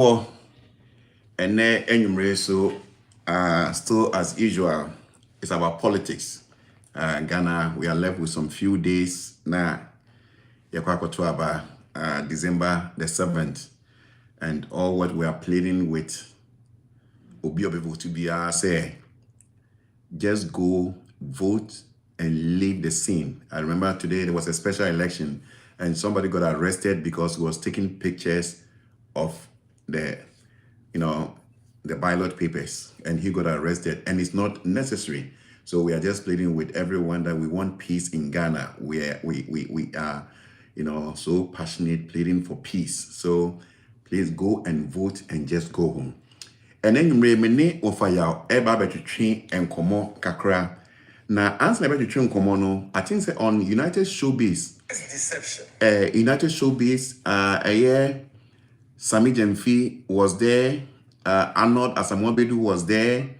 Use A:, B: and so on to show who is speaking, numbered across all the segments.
A: Well, and then anyway, so still as usual, it's about politics. Ghana, we are left with some few days now. Yakwakoto about December the 7th, and all what we are pleading with Obi people to be say, just go vote and leave the scene. I remember today there was a special election, and somebody got arrested because he was taking pictures of the the ballot papers, and he got arrested, and it's not necessary. So we are just pleading with everyone that we want peace in Ghana. We are, so passionate pleading for peace. So please go and vote and just go home. And then mene ofa yaw eba betwetwe enkomo kakra. Na answer na betwetwe enkomo no, I think say on United Showbiz.
B: Deception.
A: United Showbiz Sami Jemfi was there, Arnold Asamoah was there,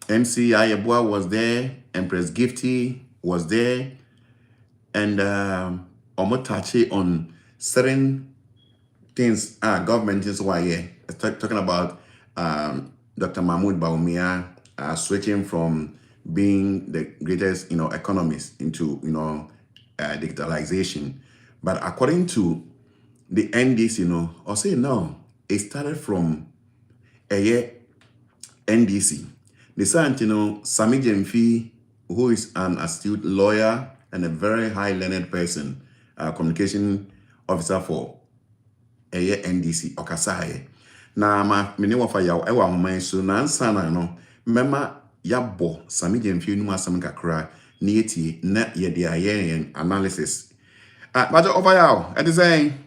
A: MC Ayeboah was there, Empress Gifty was there, and Omotachi on certain things government is why talking about Dr. Mahmoud Bawumia switching from being the greatest economist into digitalization. But according to the NDC, or say no, it started from a NDC. The Santino Sami Jemfi, who is an astute lawyer and a very high learned person, communication officer for a NDC Okasaye. Na ma mene wafa yaw ewa homan so na ansana no mema yabo Sami Jemfi nu asam kakra na yeti na yede ayen analysis. But over yaw, it is saying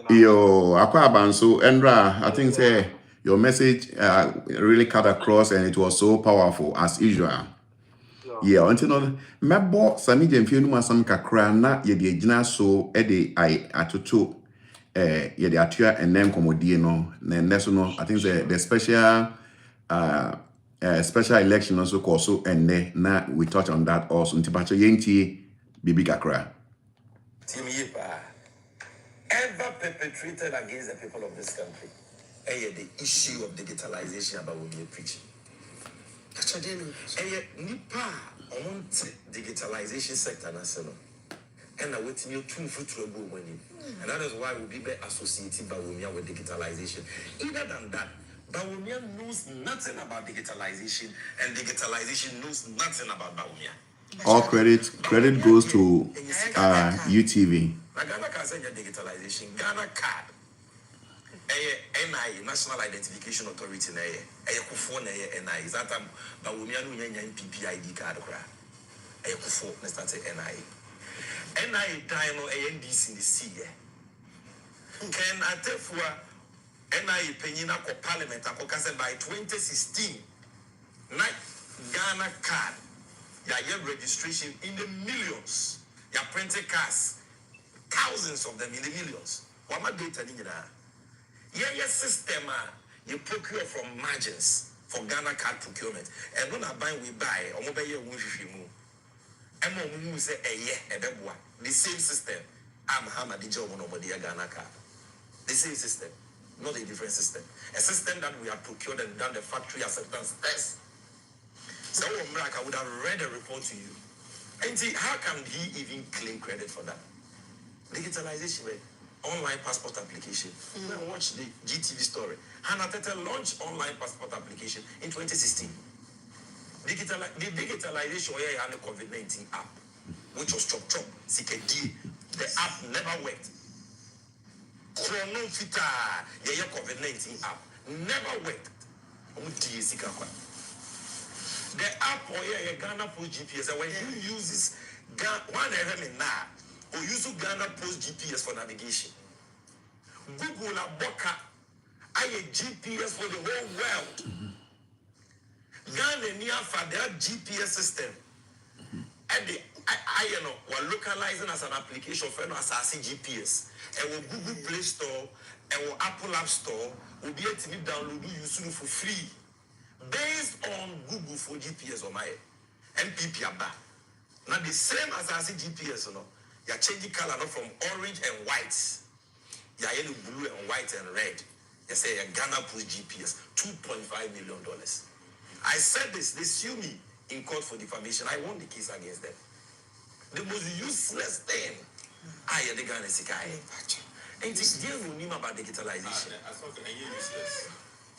A: yo, Akwabanso, Endra, I think say your message really cut across and it was so powerful as usual. Yeah, until Mabo Sami Jemfi no asam kakra na yede agina so ede I atoto yede atua enem komodie no na neso no I think the special special election also also and na we touch on that also ntipacho yenti bibi kakra.
B: Ever perpetrated against the people of this country. The issue of digitalization about what we preach. Nipa on digitalization sector national. And I wait you 2 foot trouble when you. And that is why we'll be associated Bawumia with digitalization. Either than that, Bawumia knows nothing about digitalization, and digitalization knows nothing about Bawumia.
A: All credit goes to UTV.
B: Ghana can send your digitalization. Ghana card. NI, National Identification Authority, phone NI. Is that Bawumia no NPP ID card? Phone, let's start say NI. NI time no NDC in the sea. Can I tell for NI penina ko parliament akokase by 2016. Ghana card. Your registration in the millions. Your printed cards. Thousands of them in the millions. What am I doing? Your system you procure from margins for Ghana card procurement. And when I buy, we buy. I'm over here with you. I'm going to say the same system. I'm Hamad Ghana card. The same system, not a different system. A system that we have procured and done the factory acceptance test. So I would have read a report to you. And see, how can he even claim credit for that? Digitalization, online passport application. Now watch the GTV story. Hannah Tete launched online passport application in 2016. The digitalization where had a COVID-19 app, which was chop. CKD. The app never worked. Chronofita, COVID-19 app never worked. The app or Ghana Post GPS, when you use this one element now, or use Ghana Post GPS for navigation. Google a Boka, I a GPS for the whole world. Ghana near for their GPS system. And the were localizing as an application for as GPS. And will Google Play Store and will Apple App Store will be able to download use for free. Based on Google for GPS or my NPP aba. Now the same as I see GPS, you're changing color from orange and white. yellow, blue, and white and red. They say a Ghana Post GPS, $2.5 million. I said this, they sue me in court for defamation. I won the case against them. The most useless thing. I had the Ghana Sikai. And this deal will know about digitalization.
C: I thought they are useless.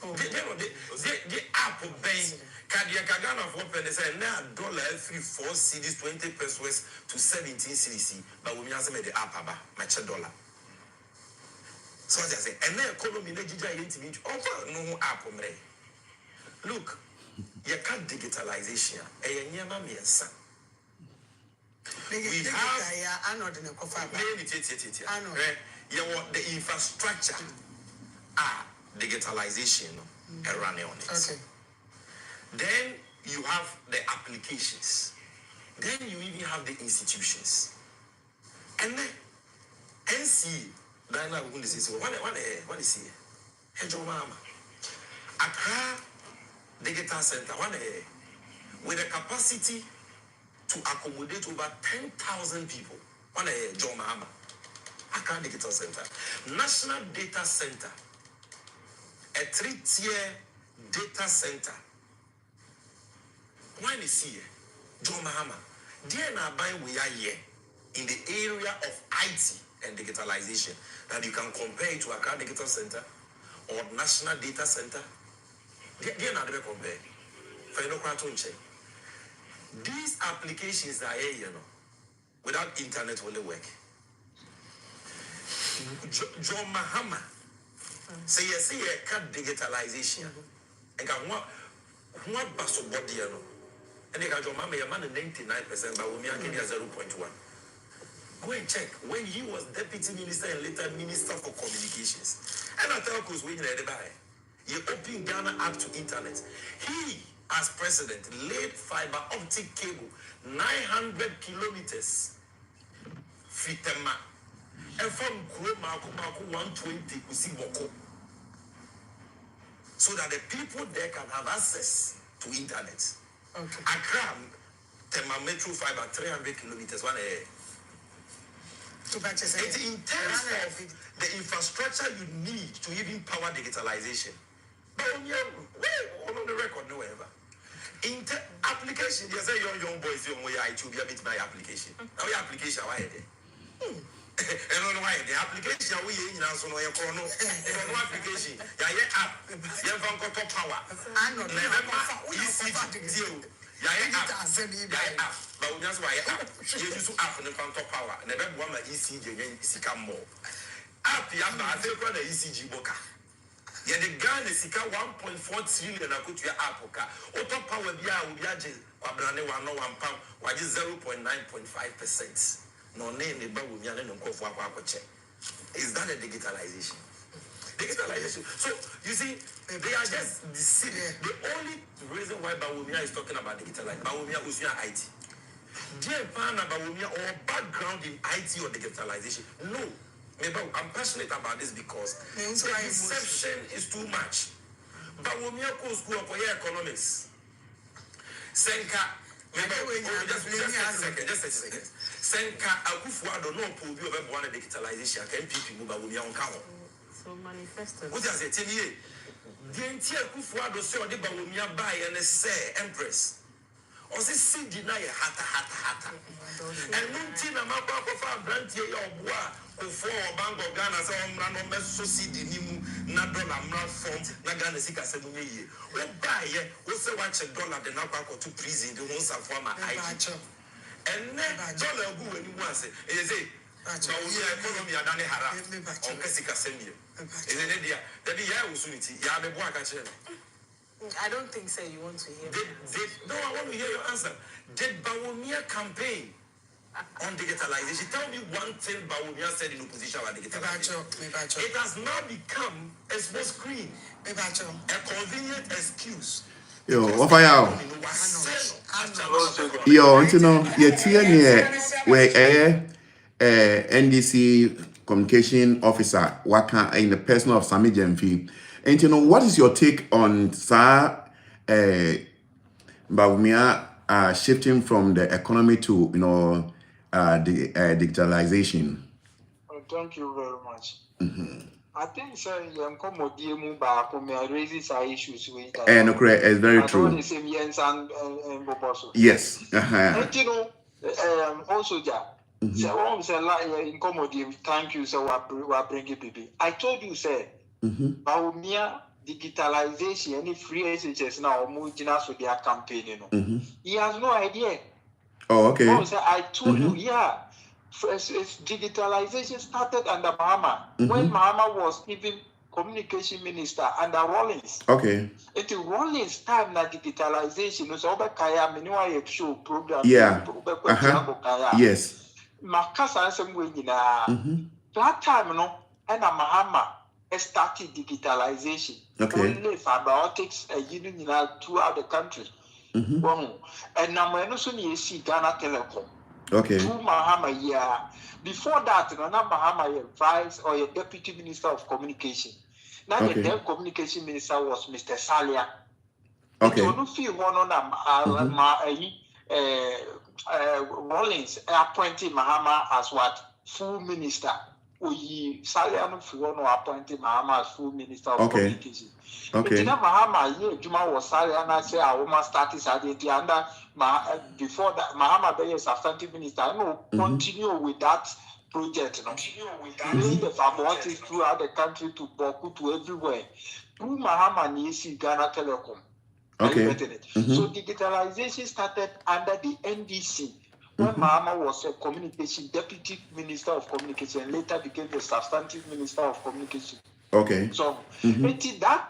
B: The Apple Bank, Cardiac Ghana for open, they say now $4 cedis, 20 pesos to 17 cedis. But we have made the app about match $1. So I say, and then economy, no Apple. Look, you can't digitalization. We have the infrastructure digitalization running on it.
D: Okay.
B: Then you have the applications. Then you even have the institutions. And then NC, Diana, what is here? Hedge Mama. Accra Digital Center, with a capacity to accommodate over 10,000 people. John Mahama. Accra Digital Center. National Data Center. A 3-tier data center. Why is here? John Mahama. There now we are here in the area of IT and digitalization. That you can compare it to Accra Digital Center or National Data Center. There now they compare. These applications are here, without internet will they work. John Mahama say yes, can't digitalization. And what basso body, and they got John Mahama, a man 99%, but we are getting 0.1. Go and check when he was deputy minister and later minister for communications. And I tell you, when you buy, you open Ghana up to internet. He, as president, laid fiber optic cable 900 kilometers. Fitema. And from Mako 120 Kusiboko. So that the people there can have access to internet.
D: Okay.
B: Accra, Tema Metro fiber 300 kilometers. In terms of the infrastructure you need to even power digitalization. But on the record, no ever. In application, you say young boys, young way, I to be a bit my application. Now your application, why there? And on why the application we in so no chrono application. Yeah, app. You have got power.
D: I know.
B: App. But that's why app. You use app and power. And the one that ECG again more. App ya ba fe kwa na ECG boka. Ya the Ghana sika 1.4 trillion akutu ya app ka. Auto power bia obi age kwabrane 1 waje 0.9.5%. No name the ba wumi ane nkofo akwa check. Is that a digitalization? Digitalization. So you see, they are just the only reason why Bawumia is talking about digitalization. Bawumia is IT. Or background in IT or digitalization. No. I'm passionate about this because the deception is too much. Bawumia goes school for economics. Senka. Just a second. Senka Akufuado no prove of one digitalization. NPP Bawumia on count.
E: So manifesto.
B: What does it tell you? The entire Kufuado saw the Bawumia buy and say Empress. Or say deny hata. And nothing a map of brand here or bois for Bango Ghana so random so see the new $1 form Nagana Sika 7 years. We buy we say watch $1 the Napa to prison the ones of former IG. And then dollar go when you want say economy adane hara on Kesika Semia.
E: I don't think so. You want to hear?
B: No, I want to hear your answer. Did Bawumia campaign on digitalization? Tell me one thing Bawumia said in opposition about digitalization. It has now become a small screen, a convenient excuse.
A: Yo, what are y'all? Yo, you know, where NDC communication officer working in the person of Sami Jemfi. And you know, what is your take on Bawumia shifting from the economy to the digitalization?
F: Thank you very much.
C: I think so. Young comedy mumba come raises our issues with.
A: No, correct. It's very true.
C: The same yes and Boboso.
A: Yes.
C: And you know, also ja. So one say like in comedy. Thank you. So we are bringing people. I told you say. Baumia digitalization. Any free SHS now mujina so their campaign. You know. He has no idea.
A: Oh, okay.
C: I told you, yeah. First, digitalization started under Mahama. When Mahama was even communication minister under Rawlings.
A: Okay.
C: It's Rawlings time na digitalization. So kaya miniwa show program.
A: Yeah. Yes.
C: Makasa ansem na. That time no, and Mahama started digitalization.
A: Okay.
C: Only fibrotics throughout the country. And now I also need to see Ghana Telecom.
A: Okay.
C: Through Mahama, yeah. Before that, Mahama, vice or a deputy minister of communication. Now the then communication minister was Mr. Salia.
A: Okay.
C: It was feel one on Rollins appointed Mahama as what? Full minister. Salia no feel one appointed Mahama as full minister of communication.
A: Okay.
C: Mahama, Juma was Salia and I say I almost started under before that Mahama Bey is substantive minister. I know continue with that project. Continue the fabrics throughout the country to Boku to everywhere. Through Mahama Nisi Ghana Telecom.
A: Okay.
C: So digitalization started under the NDC. When Mahama was a communication deputy minister of communication, and later became the substantive minister of communication.
A: Okay.
C: So, that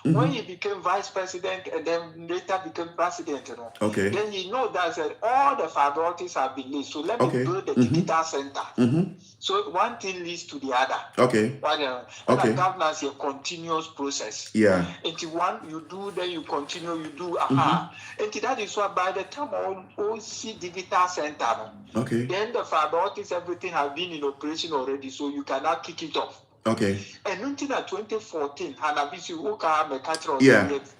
C: when he became vice president and then later became president,
A: okay.
C: Then you know that all the fabrics have been laid. So let me build the digital center. So one thing leads to the other.
A: Okay.
C: The governance is a continuous process.
A: Yeah.
C: Until one you do, then you continue, you do. And that is why by the time all see digital center, then the fabrics, everything has been in operation already. So you cannot kick it off.
A: Okay.
C: And until 2014, Hanabisu Uka Mekatro,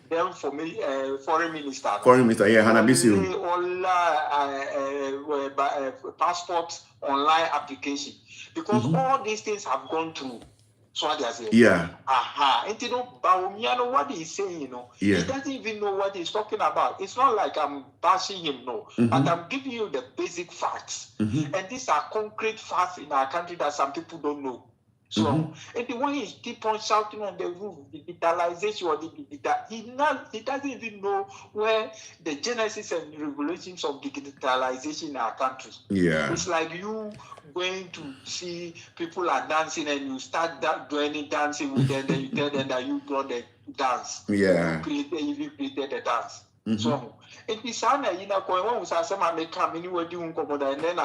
C: then for me, foreign minister.
A: Foreign minister, yeah, Hanabisu.
C: Passport online application. Because all these things have gone through. So what they say.
A: Yeah.
C: And you know, Baumiano, what he's saying, you know, he doesn't even know what he's talking about. It's not like I'm bashing him, no. But I'm giving you the basic facts. And these are concrete facts in our country that some people don't know. So, and the one he keep on shouting on the roof, digitalization or he doesn't even know where the genesis and regulations of digitalization in our country.
A: Yeah.
C: It's like you going to see people are dancing and you start doing dancing with them, then you tell them that you brought the dance.
A: Yeah.
C: You created the dance. So it is sana when we say make come anywhere doing and then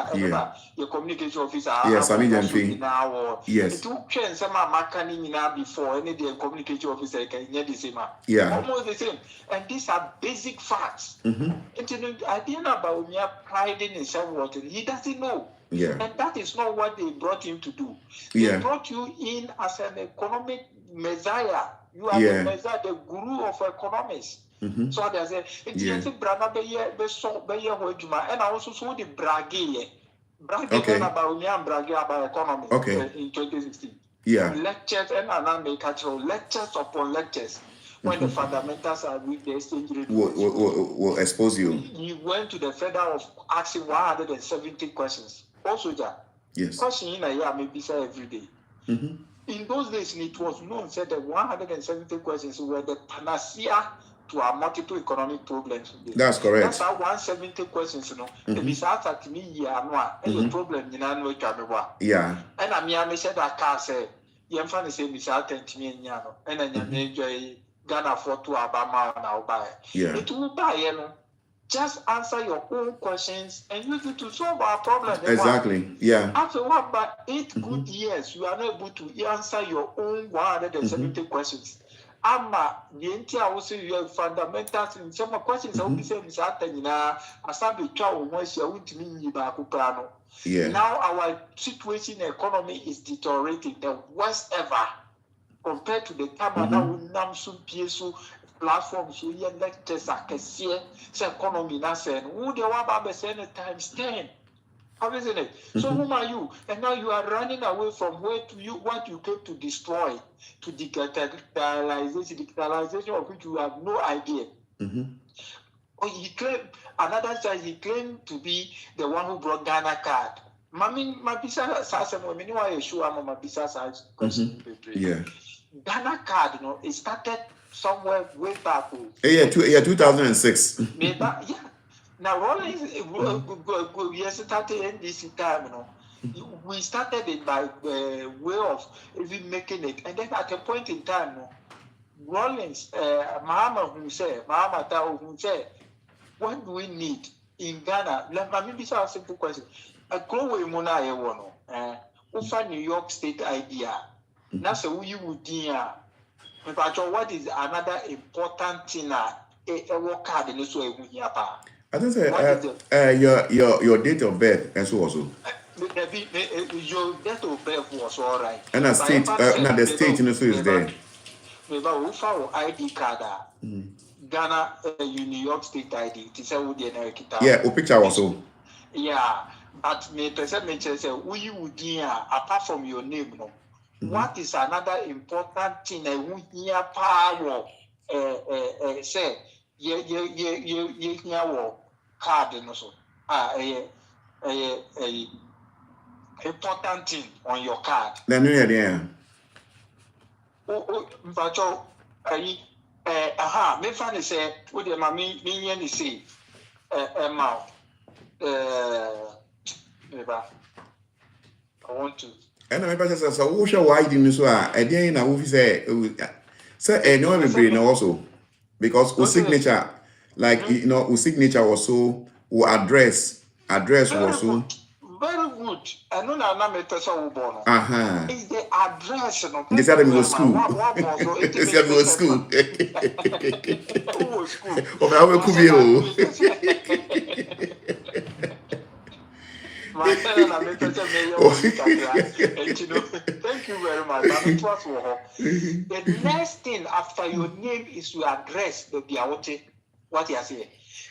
C: your communication officer
A: yes
C: it took change some makani before any the communication officer can the same almost the same, and these are basic facts. And I didn't know about me pride in himself, he doesn't know.
A: Yeah.
C: And that is not what they brought him to do. They brought you in as an economic messiah. You are the messiah, the guru of economics. So there's a brana and I also saw the bragging about me and bragging about economy in 2016.
A: Yeah.
C: Lectures and another lectures upon lectures. When the fundamentals are with the exchange rate
A: will expose you.
C: He went to the federal of asking 170 questions. Also, question in a year maybe say every day. In those days, it was known said that 170 questions were the panacea to our multiple economic problems.
A: That's correct.
C: That's how 170 questions, you know. The besides at me, any problem, you know,
A: yeah.
C: And I said that car say, you find the same beside 10 million, and then you enjoy Ghana for to Alabama now buy.
A: Yeah.
C: It will buy, you know. Just answer your own questions and use it to solve our problem.
A: Exactly. Yeah.
C: After about 8 good years, you are not able to answer your own 170 questions. The entire also you have fundamentals in some questions. I will be saying is now our situation economy is deteriorating, the worst ever compared to the time now we namsum PSU platforms so here lectures are economy na say who they want about times 10. Isn't it? So whom are you? And now you are running away from what you came to destroy, to digitalization of which you have no idea. Oh, he claimed another side. He claimed to be the one who brought Ghana card. Mami, mabisa sasa mo mini wa yeshu ama mabisa sasa question.
A: Yeah.
C: Ghana card, it started somewhere way back.
A: Yeah, 2006.
C: Yeah. Now, Rollins, we started NDC time, we started it by way of even making it. And then at a point in time, Rollins, Mahama who said, what do we need in Ghana? Let me be a simple question. A Chloe Mona, Ufa New York State idea. That's a you would dear. But what is another important thing? A work card in this way.
A: I don't say your date of birth and so also.
C: Your date of birth was all right.
A: And a state, the state in the is there.
C: Maybe we found ID card. Ghana, New York State ID. It is a wood and
A: yeah, a picture also.
C: Yeah, but me person say who you would apart from your name, no. What is another important thing? Who hear power? Say. Ye card and also important thing on your card.
A: Then yeah.
C: Mfacho me fan say what the mami me say I want to.
A: And I remember so who show why didn't so I didn't know who say no everybody also. Because our signature, like our signature also, our address was so.
C: Very good. I know now me person born. It's the address,
A: They said we go school. They said we go school. Oh, I will come
C: Thank you very much. The next thing after your name is your address, the Biaote. What you say?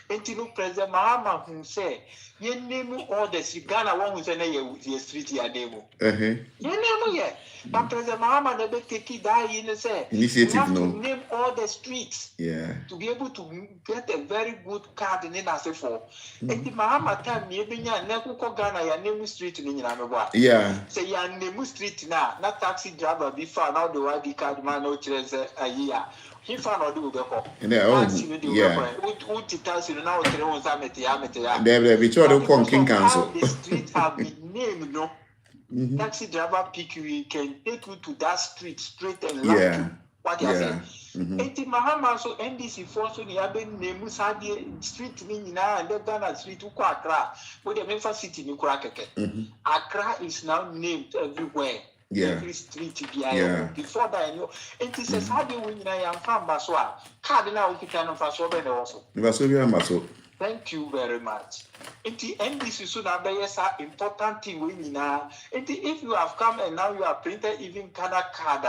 C: And President Mahama who say, you name all the Ghana one who say your street your name. You name yeah. But President Mahama never take it die in say.
A: Initiative
C: you have
A: no.
C: to name all the streets.
A: Yeah.
C: To be able to get a very good card in as for. And the Mahama time me be nya na kuko Ghana ya name street ni nyina mebo.
A: Yeah.
C: Say ya name street na taxi driver before now the ID card man no chere say a year. He found out do go.
A: Yeah.
C: Who taxi now chere won sa mete ya.
A: There be sure don't come King Council.
C: The streets have been named, no. Taxi driver pick you can take you to that street straight and like you. What you say? Enti Mahama so NDC for so ni abe name Sadie street ni na and Ghana street uko Accra. But the Memphis city ni kura keke. Accra is now named everywhere.
A: Yeah.
C: Every street before that, enti se Sadie we na ya mfamba so a card na ukita no fa so be na also. Thank you very much. NDC so now is an important thing we now. If you have come and now you are printed even Ghana card,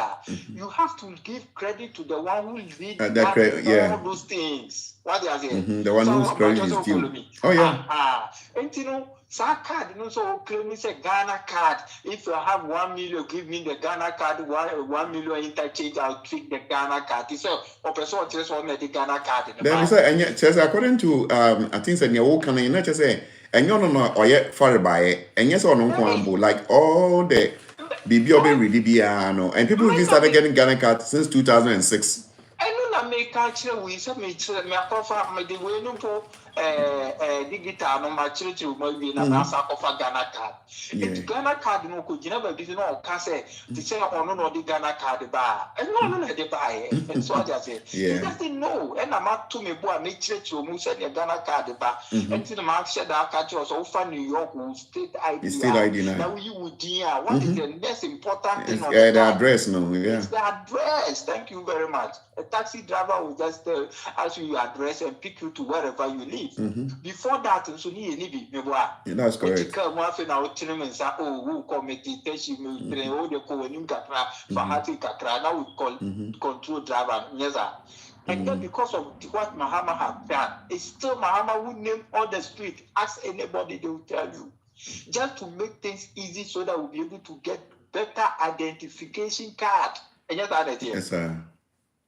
C: you have to give credit to the one who did all those things. What they are saying?
A: The one who's credit is due. Oh yeah.
C: Card, so claim say Ghana card. If you have 1 million, give me the Ghana card. 1 million interchange, I'll tweak the Ghana card. So, person just want the Ghana card.
A: Then say, and according to I think that you can you not just say, and you don't know or yet far by it, and yes or no like all the BBOB really be and people really started getting Ghana cards since 2006.
C: I know that make culture we say me cover my the way no digital no my church will be na cover Ghana card. If Ghana card no could never be no can say to say no the Ghana card bar. And no they buy and so I just say you just know and I'm out to me boy me church will move the Ghana card bar and to the mark said that catch us over New York state ID now you would what is the most important thing on
A: the address no
C: it's the address. Thank you very much. A taxi driver will just ask you your address and pick you to wherever you live. Before that, so
A: that's correct.
C: Who meditation, now we call control driver. Yes, and then because of what Mahama has done, it's still Mahama who name all the street. Ask anybody, they will tell you. just to make things easy so that we'll be able to get better identification card. And
A: yes, sir.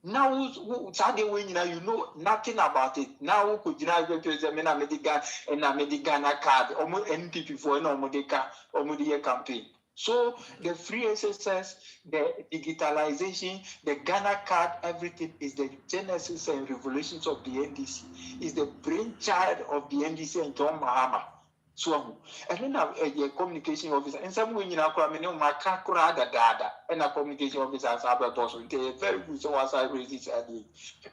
C: Now, you know nothing about it. Now, could you not go to the Medigan and a Medigana card, or NPP for an Omodia campaign? So, the free SSS, the digitalization, the Ghana card, everything is the genesis and revolutions of the NDC, is the brainchild of the NDC and John Mahama. So, and then a communication officer, and some women are coming on my kakura dada, and a communication officer as a person. They very good, so as I raise this idea.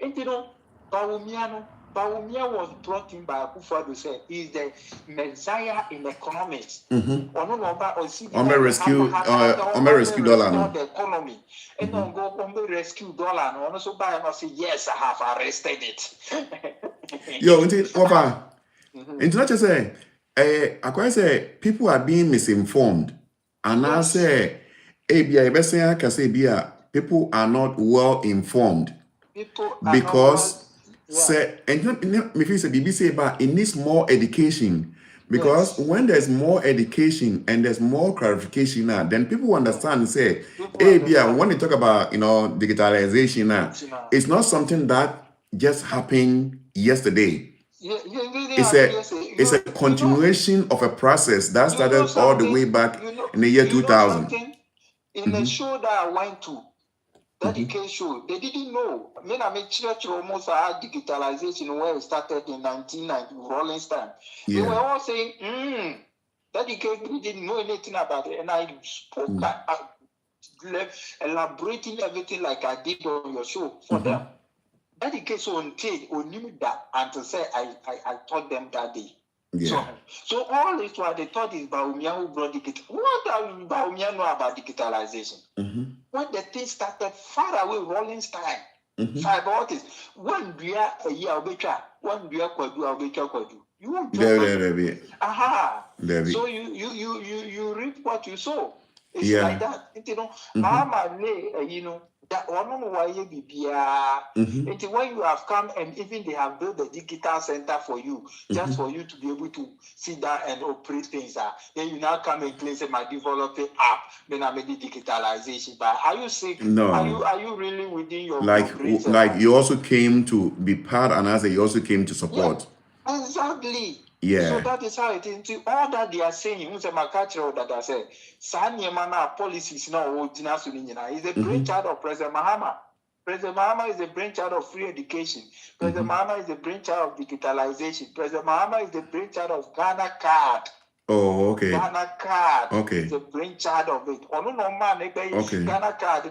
C: And you know, Bawumia was brought in by Akufo to say is the messiah in economics.
A: Rescue dollar no.
C: The economy. And then go rescue dollar no. Also buy and say yes, I have arrested it.
A: Yo, Wofa. Not just say. I quite say people are being misinformed, and I say, people are not well informed because say BBC about it needs more education because when there's more education and there's more clarification now, then people understand and say, when they talk about digitalization now, it's not something that just happened yesterday. It's a continuation of a process that started all the way back in the year 2000.
C: In the show that I went to, that DK show, they didn't know. I mean, church almost had digitalization where it started in 1990, Rolling Stone. They were all saying, that DK didn't know anything about it. And I spoke, elaborating everything like I did on your show for them. That the case on knew that and to say I taught them that day.
A: Yeah.
C: So all this while they thought is Bawumia who brought what does Bawumia know about digitalization? When the thing started far away, Rolling Stone, fiber optics. One beer a year one beer kwadu. You won't So you reap what you sow. It's like that. You know, that one why until when you have come and even they have built the digital center for you, just for you to be able to sit down and operate things. Then you now come and claim say my developing app, then I made the digitalization. But are you sick?
A: No.
C: Are you really within your
A: you also came to be part and as you also came to support.
C: Yeah, exactly.
A: Yeah.
C: So that is how it is. All that they are saying, that I say, Sanyamana policies now is a brainchild of President Mahama. President Mahama is the brainchild of free education. President Mahama is the brainchild of digitalization. President Mahama is the brainchild of Ghana card.
A: Oh, okay.
C: Ghana card.
A: Okay.
C: Is the brainchild of it.
A: Okay.
C: Ghana card.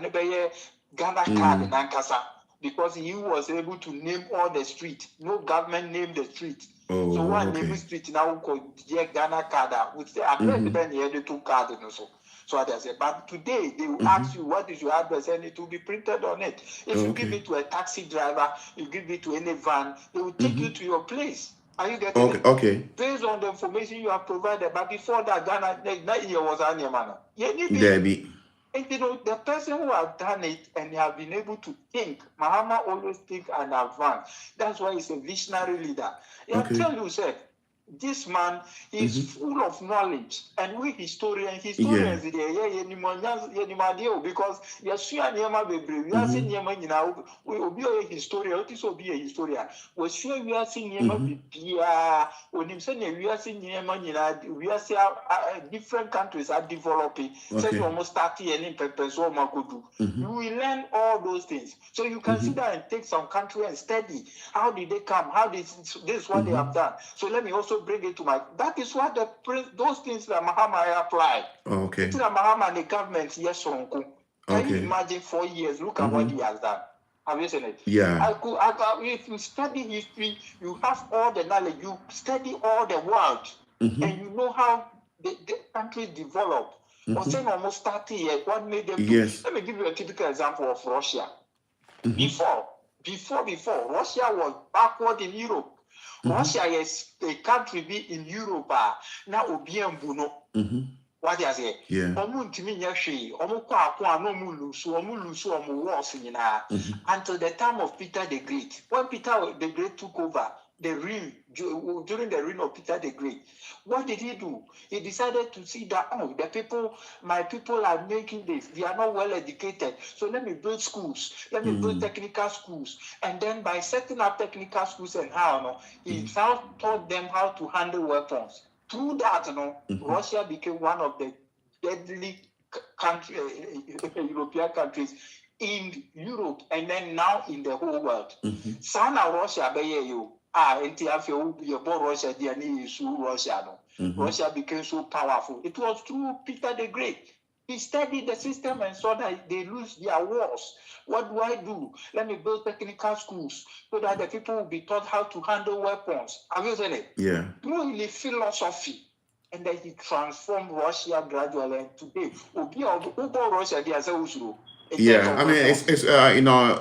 C: Ghana card in Ankasa. Because he was able to name all the street. No government named the street.
A: Oh,
C: so one name street now called Ghana card. We say address then here the two cards also. So they say, but today they will ask you what is your address and it will be printed on it. If you give it to a taxi driver, you give it to any van, they will take you to your place. Are you getting it?
A: Okay.
C: Based on the information you have provided, but before that, Ghana, that year was Anyamana.
A: Debbie.
C: And you know, the person who have done it and have been able to think, Mahama always think and advance. That's why he's a visionary leader. I tell you, sir, this man is full of knowledge, and we historians, because yes, we are we are seeing we will be a historian. This will be a historian. We sure we are seeing when him saying we are seeing we are seeing different countries are developing. Say almost 30 and in purpose what man could do. You will learn all those things, so you can sit down and take some country and study how did they come, how this is what they have done. So let me also bring it to my. That is what those things that Mahama apply.
A: Okay.
C: That Mahama and the government yes Can you imagine 4 years? Look at what he has done. Have you seen it?
A: Yeah.
C: If you study history, you have all the knowledge. You study all the world, and you know how the countries develop. Or say almost 30 years. What made them?
A: Yes.
C: Let me give you a typical example of Russia. Before, Russia was backward in Europe. Russia is a country be in Europe. Now, Obiambuno. What is it?
A: Yeah.
C: Until the time of Peter the Great. When Peter the Great took over, the reign, during the reign of Peter the Great. What did he do? He decided to see that, oh, my people are making this. They are not well educated. So let me build schools. Let me build technical schools. And then by setting up technical schools and how, he taught them how to handle weapons. Through that, Russia became one of the deadly European countries in Europe and then now in the whole world. Sana Russia Russia Russia Russia became so powerful. It was through Peter the Great. He studied the system and saw that they lose their wars. What do I do? Let me build technical schools so that the people will be taught how to handle weapons. Have you seen it?
A: Yeah.
C: Through the philosophy. And then he transformed Russia gradually. And today, Russia,
A: yeah, I mean, it's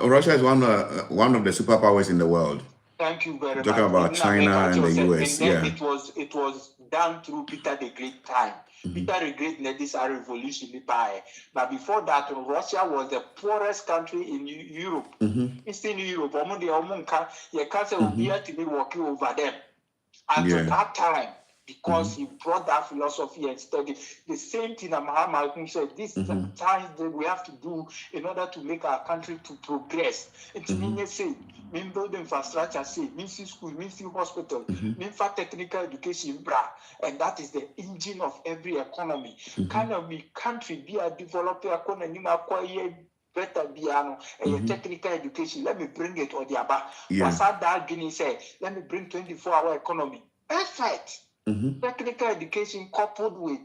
A: Russia is one of the superpowers in the world.
C: Thank you very much.
A: Talking about China and the US,
C: and then it was done through Peter the Great time. Peter the Great led this revolution, but before that, Russia was the poorest country in Europe, Eastern Europe. You can't say we had to be working over them until that time. Because he brought that philosophy and studied. The same thing that Malcolm said, this is the time that we have to do in order to make our country to progress. It means say, mean build infrastructure, say, mean see school, mean see hospital, mean for technical education, and that is the engine of every economy. Kind of the country be a developing economy, acquire better piano and technical education. Let me bring it on the aba. What's that Guinea say? Let me bring 24-hour economy. Perfect. Technical education coupled with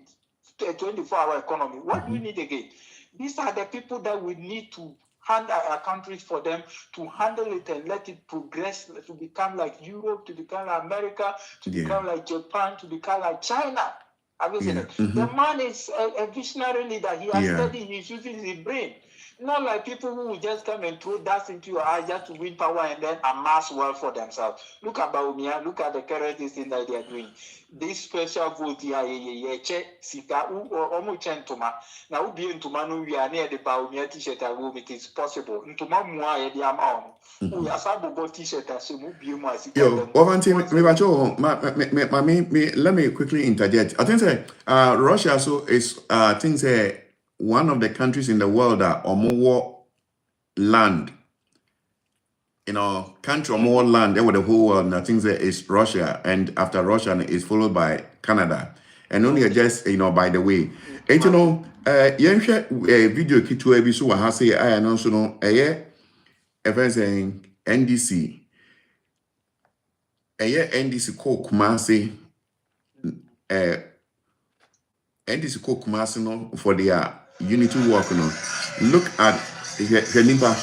C: a 24-hour economy. What do we need again? These are the people that we need to hand our countries for them to handle it and let it progress to become like Europe, to become like America, to become like Japan, to become like China. Have you seen it? The man is a visionary leader. He has studied, he's using his brain. Not like people who will just come and throw dust into your eyes just to win power and then amass wealth for themselves. Look at Baumia, look at the current thing that they are doing. This special vote here, check, sika, almost chentuma. Now, be into Manu, we are near the Baumia t-shirt. It is possible. Into Mamua, the amount. We are Sabu t-shirt as you be more.
A: Yo, let me quickly interject. I think that Russia so is things one of the countries in the world that are more land, country or more land over the whole world. And I think that is Russia, and after Russia is followed by Canada, and only just by the way, and video kitu ebi so ha say I announce no event saying NDC, NDC ko Kumasi, NDC ko Kumasi no for their unity work. Look at Shenipa.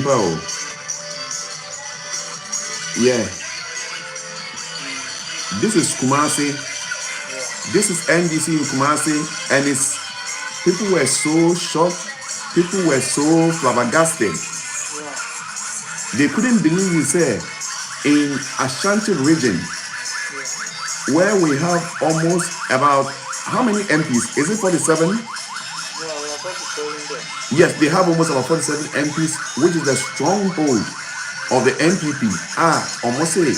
A: Oh, yeah. This is Kumasi. This is NDC in Kumasi, and people were so shocked. People were so flabbergasted. They couldn't believe it. Say, in Ashanti region, where we have almost about how many MPs? Is it 47? Yes, they have almost about 47 MPs, which is the stronghold of the NPP. Almost say,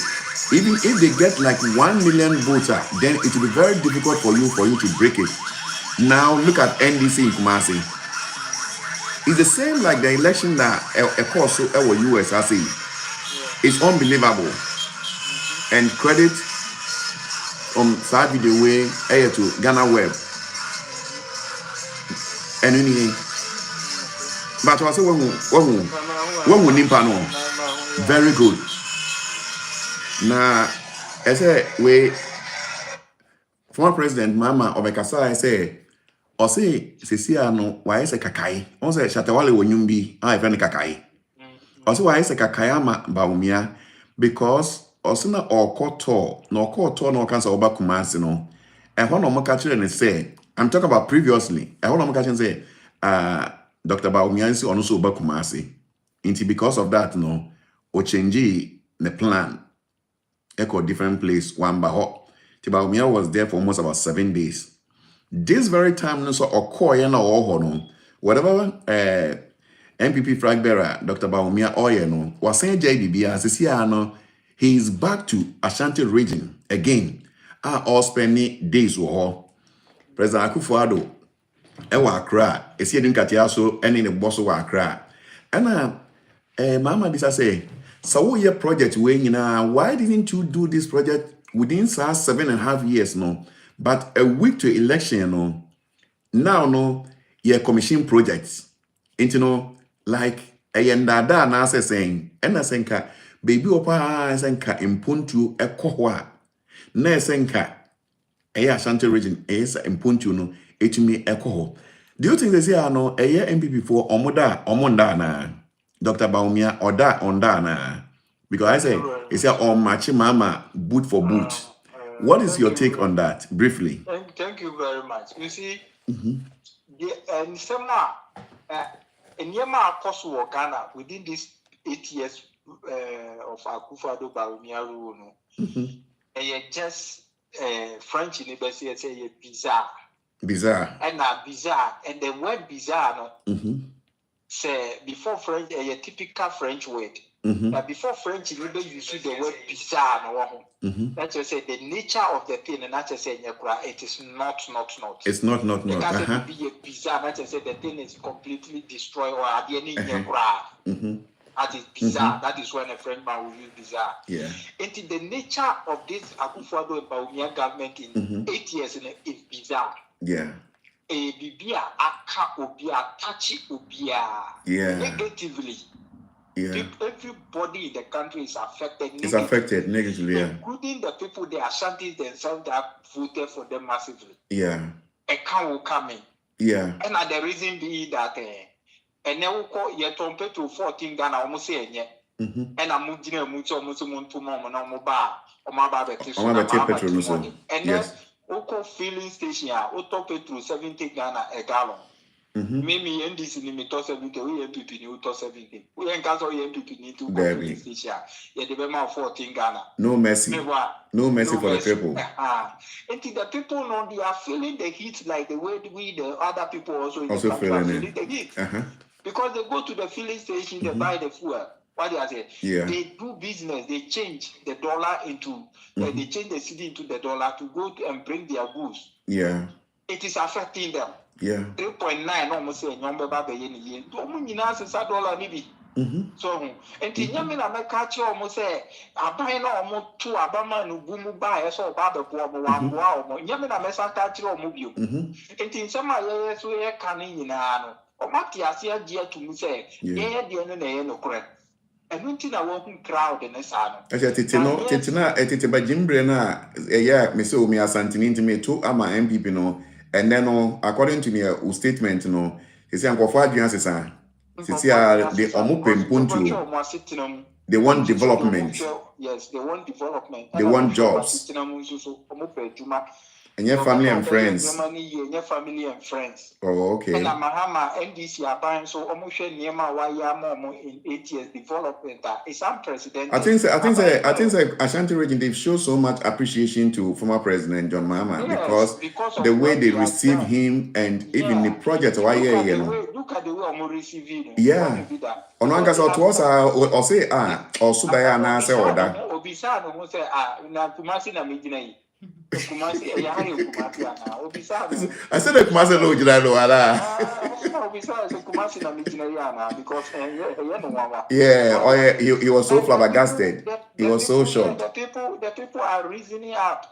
A: even if they get like 1 million voter, then it will be very difficult for you to break it. Now look at NDC in Kumasi. It's the same like the election that a course our US I say. It's unbelievable. And credit on side video way to Ghana Web. And but I say one nimpa no. Very good. Now I say we former President Mama Obekasa I say Sisia no why say kakai. On say Shatawale wonyumbi friend kakai. Also why say kakai ama Baumia because osina okoto no cancer oba Kumasi no. And when no catch and say I'm talking about previously. I want to catch and say Dr. Baumia also oba Kumasi. Because of that no o change the plan. Echo different place one baho. Baumia was there for almost about 7 days. This very time no so okoye na no whatever NPP flag bearer Dr. Baumia oye no was saying JBB as no he is back to Ashanti region again. All spending days were President Akufo-Addo ewa Accra. Esi edin katia so eni ne boss wa Accra. And Mama Bisa say, so your project way why didn't you do this project within 7.5 years no? But a week to election no. Now no, your commission projects. Into no like ndada na saying and senka baby opa senka impuntu ekohwa na senka Ashanti region is impuntu no etumi ekoho. Do you think they say no NPP for omonda na Dr. Baumia or that on that na? Because I say it's on machi mama boot for boot. What is your take on that briefly?
C: Thank you very much. You see, and some in Yama Kosovo, Ghana, within these 8 years of Akufo-Addo Baumia rule, just French university say bizarre.
A: Bizarre.
C: And bizarre. And the word bizarre, say before French, a typical French word. But before French, you see the word bizarre. That's just say the nature of the thing, and that's just say it is not.
A: It's not.
C: It has to be a bizarre. That's just say the thing is completely destroyed or at the end, that is bizarre. That is when a Frenchman will use bizarre.
A: Yeah.
C: Into the nature of this Akufo-Addo and Baumia government in 8 years is bizarre.
A: Yeah.
C: A bibia aka obia tachi obia.
A: Yeah.
C: Negatively.
A: Yeah.
C: Everybody in the country is affected negatively.
A: It's affected negatively, yeah.
C: Including the people, the Ashantis themselves that voted for them massively.
A: Yeah.
C: A can will come in.
A: Yeah.
C: And the reason be that and now we call ye compared to 14 Ghana almost say and I'm moving almost to mom and mobile or my petrol. And then we filling station auto petrol 70 Ghana a gallon. Maybe NDC limit 70, we NPP new 70. We ain't cancel NPP need to go filling station. Yeah, the amount 14 Ghana.
A: No mercy. No mercy for the people.
C: And the people know they are feeling the heat like the way we the other people also in the
A: country are feeling
C: the heat. Because they go to the filling station, they buy the fuel. What do I say?
A: Yeah.
C: They do business. They change the dollar into, they change the city into the dollar to go to and bring their goods.
A: Yeah.
C: It is affecting them.
A: Yeah.
C: 3.9 almost say number baba yen. $1 maybe. So, and Tinyamina make catch almost say, I buy no almost 2 Abama no boom buy so baba one wow. Yamina messa catch or mobile. And in some areas we are canning in an or Matiasia dear to me say, yeah, the no correct. And when I walking crowd in the sun.
A: I said, Titina, by Jim Brenner, yeah, Miss Omia Santin to me, 2 ama MPP no, and then according to me, statement no, he said, Uncle Fadrian says, they they want development.
C: Yes, they want development.
A: They want jobs. And your family and friends.
C: Your family and friends.
A: Oh, okay.
C: And Mahama NDC are buying so almost Niema Wayamo in 8 years development. It's unprecedented.
A: I think Ashanti region they've shown so much appreciation to former President John Mahama because the way they receive him and even the project
C: look at the way I'm receiving.
A: Yeah. On one case to us or say or so Diana say or that.
C: Obisa no say na Kumasi na Medina. I said
A: the Kumasi no Jira yeah, he was so flabbergasted. He was so shocked.
C: The people are reasoning up.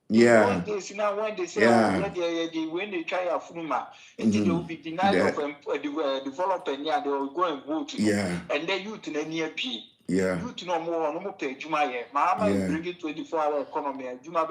A: Yeah.
C: When they say when they try a fuma, they will be denied of development. Yeah, they will go and vote.
A: Yeah.
C: And then youth in near P.
A: Yeah.
C: Youth no more pay Juma. Mama is bringing 24-hour economy. Juma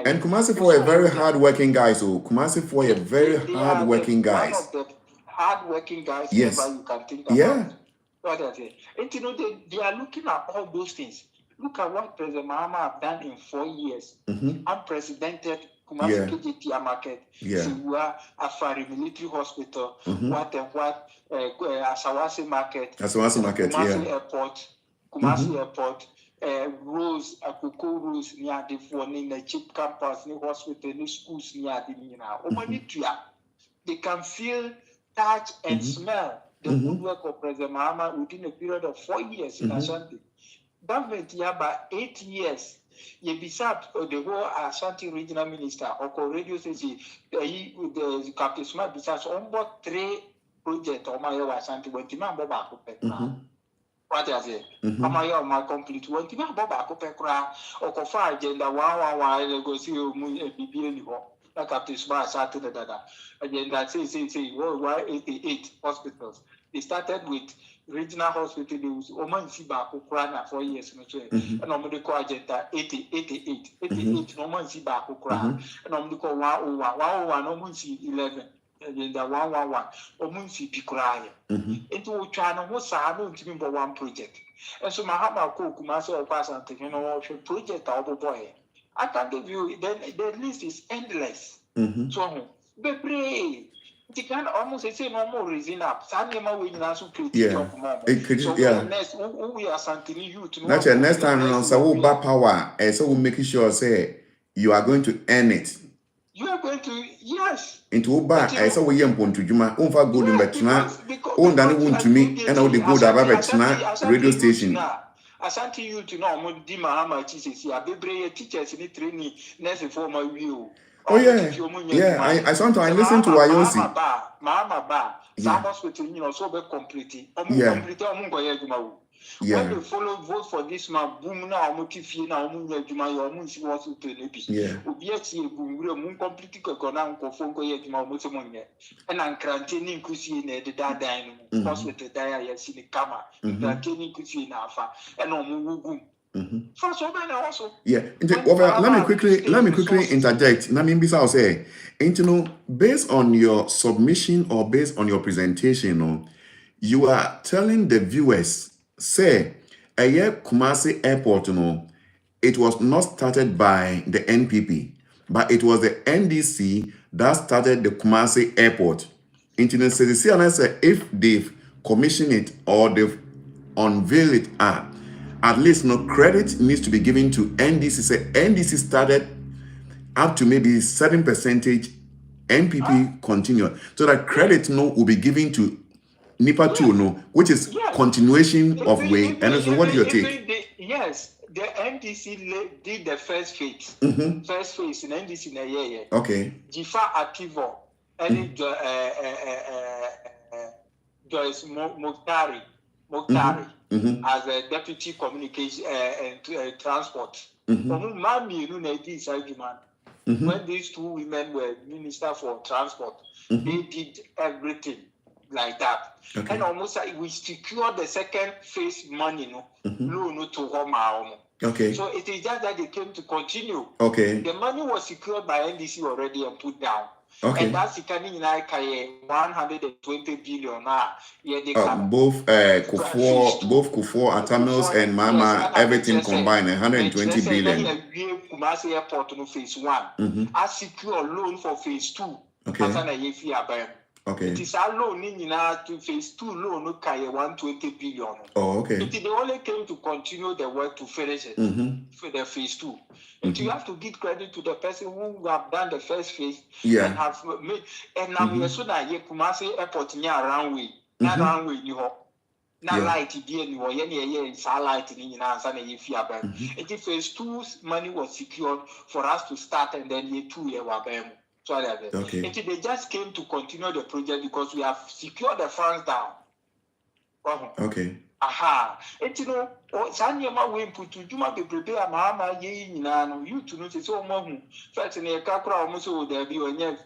A: and Kumasi for a very hard-working guys. So Kumasi for a very hard-working guys.
C: One of the hard-working guys.
A: Yes.
C: You can think about.
A: Yeah.
C: What I say. And you know they are looking at all those things. Look at what President Mahama have done in 4 years. Unprecedented Kumasi KJT market, Siwa, Afari Military Hospital, Asawasi Market, Kumasi Airport, Kumasi Airport, Rose, Akuko Rose, near the phone in the cheap campus, new hospital, new schools near the Mina. They can feel, touch, and smell the good work of President Mahama within a period of 4 years in Ashanti. government here by 8 years. You beside the whole Ashanti regional minister or radio station, the Captain Smart besides almost 3 projects on my Ashanti when Timam Boba what is it? My complete one Timam Boba Copecra or Cofa agenda 111 go see BB like Captain Smart started the data. Agenda say worldwide 88 hospitals. They started with regional hospital, there was Oman Siba Ukraina 4 years, and normally call agenda 88, Norman Siba Ukraina, and normally call 101, Omunsi 11, agenda 111, Omunsi Pikraya. Into China was to me for one project. And so Mahama Cook, Master of Pass and technology project, our boy. I can give you, the list is endless. So, be pray. It can almost say no more reason up. Sanema will also create next we are something you to
A: know. Next time around, so back power, so we'll make sure say you are going to earn it.
C: You are going to, yes.
A: Into back, I saw we young to Juma, over good in Betna, own than one to me, and all the good about radio station.
C: Asante you to know Mudima Hama Jesus, ya Bebre teachers in the training, next for my view.
A: Oh yeah. I sometimes listen to Ayosi.
C: Mama ba. Some hospital, so be complete. When they follow vote for this man, boom now, Mokifi now, Juma, your moon, she wants to be. Yet, moon completely conam, Kofonko yet, Motomonia, and I'm cranting Kusi in the Dadine, hospital, Dia, Sinicama, cranting Kusi in Alpha, and on boom.
A: Yeah. Let me quickly interject. Namimbisa say, based on your submission or based on your presentation, you are telling the viewers, say, Kumasi Airport, it was not started by the NPP, but it was the NDC that started the Kumasi Airport. If they've commissioned it or they've unveiled it, at least no credit needs to be given to NDC. Say NDC started up to maybe 7%, NPP continued. So that credit will be given to NIPA 2, which is continuation of way. And so what do you take?
C: Yes, the NDC did the first phase. First phase in NDC in a year.
A: Okay.
C: Jifa Akivo and Joyce Moktari. As a deputy communication and transport. When these 2 women were minister for transport, they did everything like that. And almost we secured the second phase money, loan to Roma.
A: Okay.
C: So it is just that they came to continue.
A: Okay.
C: The money was secured by NDC already and put down.
A: Okay.
C: And that's coming like 120 billion.
A: Both Kufuor, Atamils, and Mama, everything combined, 120 billion.
C: Kumasi Airport no phase 1. I secure loan for phase 2.
A: Okay. Okay.
C: It is a loan to phase 2 loan 120 billion.
A: Oh, okay.
C: They only came to continue the work to finish it for the phase 2. And you have to give credit to the person who have done the first phase and have made. And now we are so that Kumasi Airport near runway, not runway you hope. Not light be anymore. It's a light in answer. It is phase 2's money was secured for us to start, and then year 2 year wabem.
A: Okay.
C: They just came to continue the project because we have secured the funds down.
A: Okay.
C: Aha. Sanyama we put to Juma be prepare Mama ye you to know so more. First in a kakra almost there be on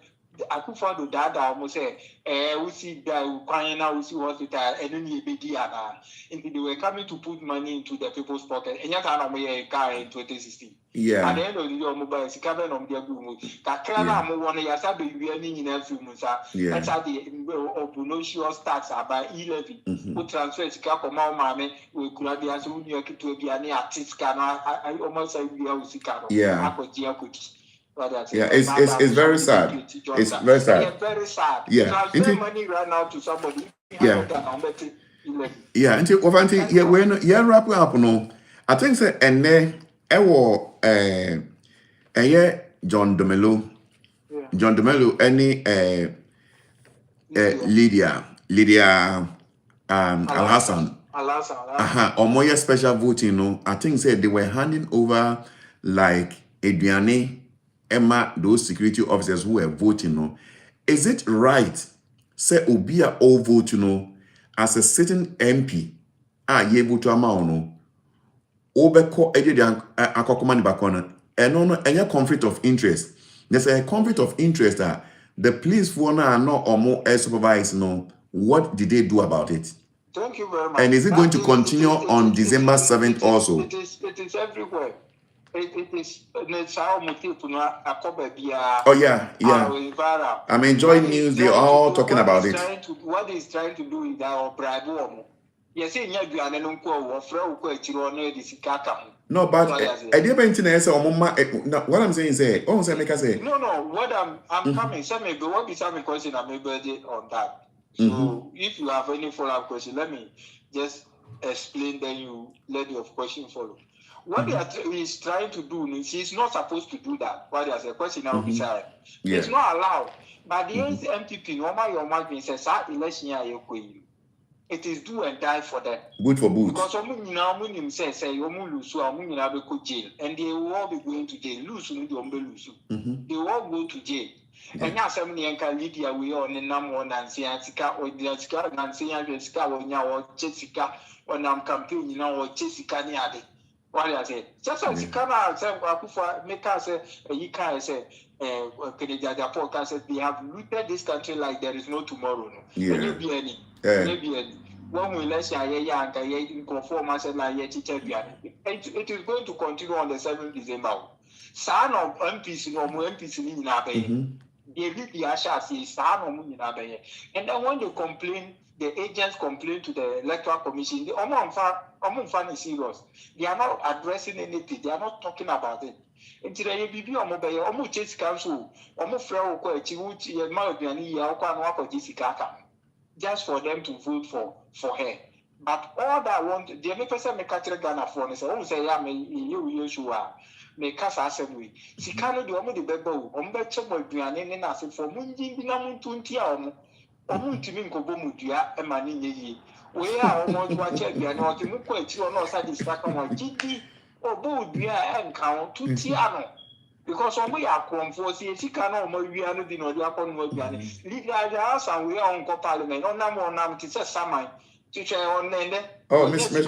C: Akufado Dada almost say, we see that Ukraine, we see hospital, and then you be Diana. And they were coming to put money into the people's pocket. And yet, I'm a car in 2016.
A: Yeah.
C: At the end of your mobile, it's coming on their room. Kakana, I'm one of your sabi, we are in every musa. That's how the Opunocio starts by 11. Who transfers Kakoma, Mammy, we could be as soon as you to be an artist. I almost say we are Sikano.
A: Yeah.
C: Yeah,
A: it's very sad. It's very sad.
C: Yeah, very sad.
A: Yeah.
C: Transfer money right now to somebody.
A: Yeah. Yeah, when you wrap up, no. I think say and John Dumelo. John Dumelo, any Lydia, Alhassan.
C: Alhassan.
A: Or more special voting, no. I think said they were handing over like Adriane, Emma, those security officers who were voting, no. Is it right? Say Obia all vote, you know, as a sitting MP, ye vote to amount, no. Obeko Edian Akokomani Bakona, and no, any conflict of interest. There's a conflict of interest that the police for now are not or more supervised, no. What did they do about it?
C: Thank you very much.
A: And is it going to continue on December 7th also?
C: It is everywhere. It is.
A: Oh yeah. I'm enjoying news. They're all talking about it.
C: What he's trying to do is that or bribe woman. Yes,
A: no, but I didn't say what I'm saying is say,
C: no, what I'm coming, some may go, what be some question I may be on that. So if you have any follow-up question, let me just explain, then you let your question follow. What he's trying to do, he's not supposed to do that. What there's a question now beside. It's not allowed. But the NPP, normal your margin says election it is do and die for them.
A: Good for boot.
C: Because someone says say you lose, so I'm go jail, and they will all be going to jail. Lose, they will all go to jail. And now somebody can Lydia we on the number one and say Antica or the Antica and say Antica or Jessica or Nam campaign, or Jessica Niade. What I say? Just as you come out, say, make us say, you can't say, Canada podcast said they have looted this country like there is no tomorrow. Maybe any. Maybe any. When we let you conform us like it is going to continue on the 7th December. Son of MPs, no more MPs in Abbey. Lydia says, son of Abbey. And then when they complain, the agents complain to the Electoral Commission. The Omon is serious. They are not addressing anything. They are not talking about it. Until they be on mobile, almost chase council, almost frail, just for them to vote for her. But all that I want, the only person make a Ghana for is always say, yeah, you are. Make us assembly. She cannot do the bebo, and I said, for Mundi, Binamun 20 hours. Omuntimin Kobomudia, and Manini. We are almost watching the annoying Mukwet or not satisfaction or GD or Bodia and count to Tiano. Because we are comfortable, she cannot be able to know the upon Mobiani. Lydia, and we are on Parliament, on number one, it's a summer. Teacher on Nende.
A: Oh, Miss like,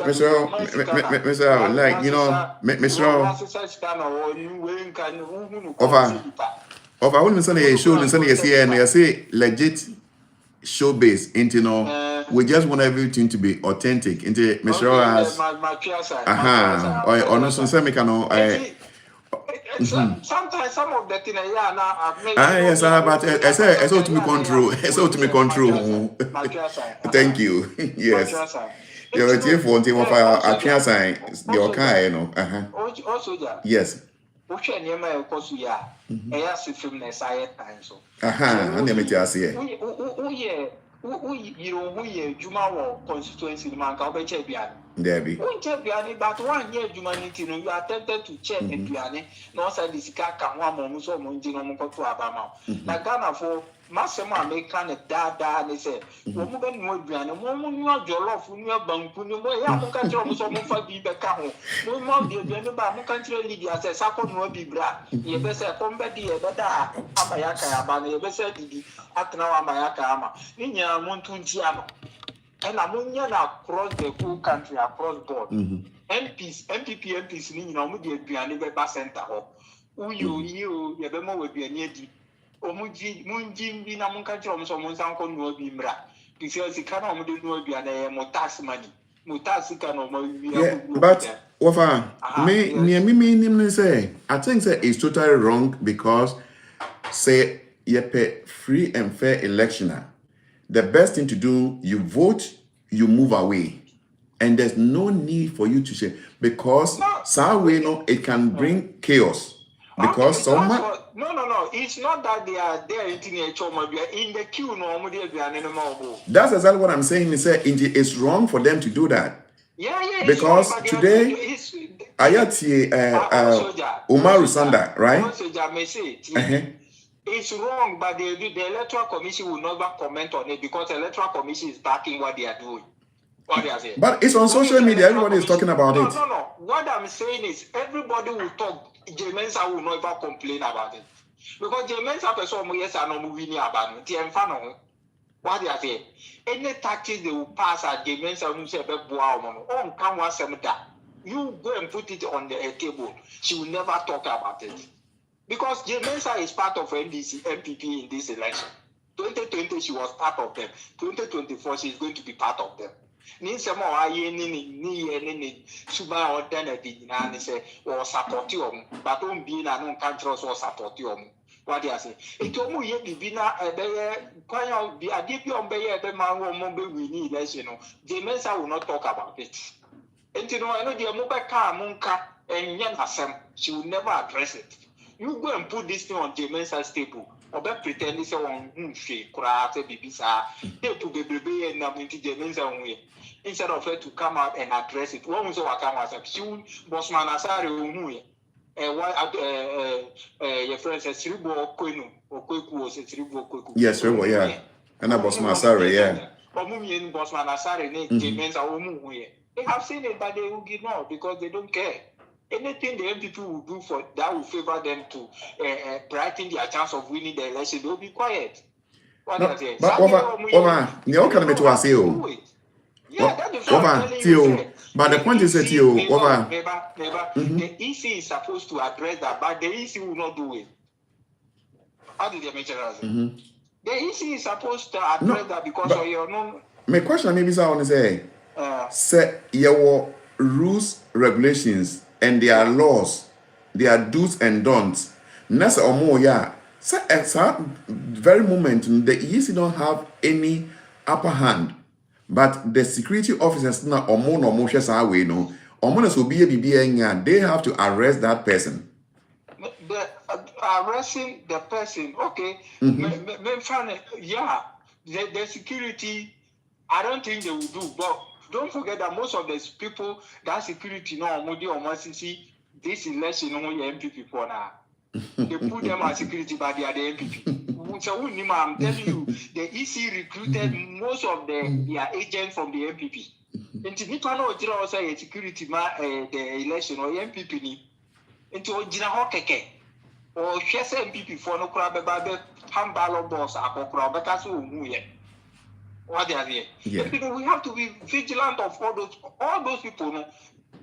A: you know, Miss Of I wouldn't say a show and say, and I say legit show base into we just want everything to be authentic into Mr. As or no some
C: sometimes some of the thing now
A: yes, but I say to me control. To me control. Thank you. Yes. You're a team for team of a class sign. Your car, no.
C: Also,
A: yes.
C: Juma constituency man ka obeche biane.
A: Debbie.
C: But 1 year humanity you are tempted to check and biane. No say this ka one mo so mo nji no mo ko to abama. Na Ghana for masema American da they say wo mo be no biane mo nwa jollof nwa banku ni mo ya mo ka tro mo so mo fa bi be ka ho. Mo de biane ba mo kan tro Lydia say sako no bi bra. Ye be say kombe di ye be da abaya ka ya ba na ye be say didi atna wa mayaka ama. Ninya muntu ntiano. And ammonia across the whole country, across board. MPs, MPs, you know, we be a never center. You, Yabemo will be a near deep. Omuji, Munjim, Binamunka, someone's uncle will be mra. Because the canon will be a motas money. Mutasika no
A: but Wofa, me say, I think that it's totally wrong because say you pay free and fair electioner. The best thing to do, you vote, you move away. And there's no need for you to say, because it can bring chaos. Because someone...
C: No. It's not that they are there in the queue.
A: That's exactly what I'm saying. It's wrong for them to do that.
C: Yeah.
A: Because today, Ayati Umaru Sanda, right?
C: It's wrong, but the Electoral Commission will never comment on it because the Electoral Commission is backing what they are doing. What I say?
A: But it's on social media. Everybody is talking about it.
C: No. What I'm saying is everybody will talk. Jemensa will never complain about it. Because Jemensa person yes and no moving about it. What I say? Any tactics they will pass at Jemensa who say oh, come once you go and put it on the table. She will never talk about it. Because Jemensa is part of NDC-NPP in this election. 2020 she was part of them. 2024 she is going to be part of them. Ni sema wa ye ni suba order na di na ni say or support you but on be na no kan trust or support you what they say it omu ye bibi na ebe kwan bi ade bi on be ye ebe ma wo mo be win election no Jemensa will not talk about it enti no eno de mo be ka mo nka enye asem she will never address it. You go and put this thing on Jemensa's table or be pretending say one she kura say bibi sa dey to be na mo nti Jemensa onwe instead of her to come out and address it. One was what come as a few Bosman Asari Umuye. Your friend says Tribo Quenu or Quaku was a Tribo Quaku.
A: Yes, yeah. And a Bosman Asari, yeah.
C: Or Mumi and Bosman Asari, Jemensa Umuye. They have seen it, but they will ignore because they don't care. Anything the MPP will do for that will favor them to brighten their chance of winning the election, they will be quiet. What
A: no,
C: I say?
A: But over, you can make to us here.
C: Yeah, that is
A: over, Theo. But the point is that you over.
C: The EC is supposed to address that, but the EC will not do it. How did they make it? The EC is supposed to address that because of your non.
A: My question maybe someone say your rules, regulations, and their laws, their do's and don'ts. Nasa or more, yeah. So at that very moment, the EC don't have any upper hand. But the security officers now or more way no will be they have to arrest that person.
C: Arresting the person, okay. Yeah, the security, I don't think they will do, but don't forget that most of these people that security no see this election only MPP for now. They put them as security, but they are the MPP. So I'm telling you, the EC recruited most of their agents from the MPP. And to me, I say security the election or MPP ni. Into Ojina Hokeke or Shesa MPP for no crab about Hambalo boss, Akokrabakasu Muye. What they are there. Yeah. We have to be vigilant of all those people. No?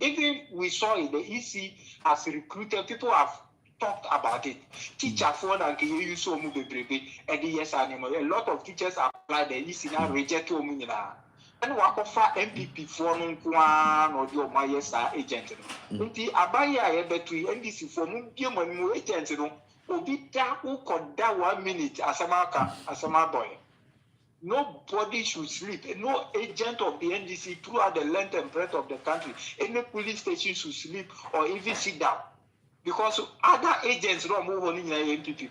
C: Even we saw it, the EC has recruited people have talked about it. Teacher for and can you so move baby and yes animal. A lot of teachers apply the EC now reject to me now. And work offer MPP for no one or your my yes agent. Until Abaya between NDC for no agent no Obi who could that 1 minute as a boy. Nobody should sleep. No agent of the NDC throughout the length and breadth of the country, any police station should sleep or even sit down. Because other agents don't move on in the NPP.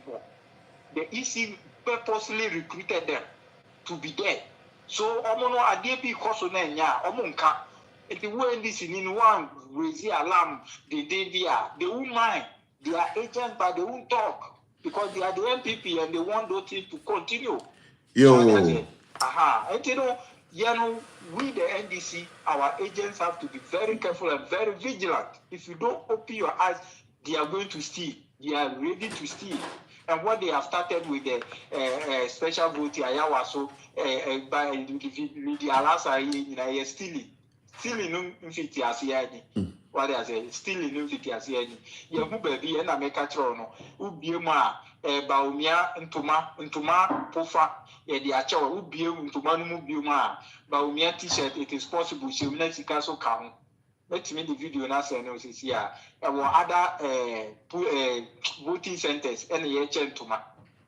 C: The EC purposely recruited them to be there. So, Omono ADP Kosonenya, Omonka, if the way this in one raise the alarm, they won't mind. They are agents, but they won't talk because they are the NPP and they want those things to continue.
A: Yo.
C: And we the NDC, our agents have to be very careful and very vigilant. If you don't open your eyes, they are going to steal. They are ready to steal. And what they have started with the special vote, Yaw-Host, by Lydia, Alhassan, stealing no infiti asiani. What they say, stealing no infiti asiani. You who baby and I make a trono. Ubiema, Baumia, Ntuma, Pofa, the Acho, Ubium, Ntumanu Biuma, Baumia t-shirt, it is possible. She will let you castle come. Let's make the video now. Say no, here. There were other voting centers. Any Ntuma.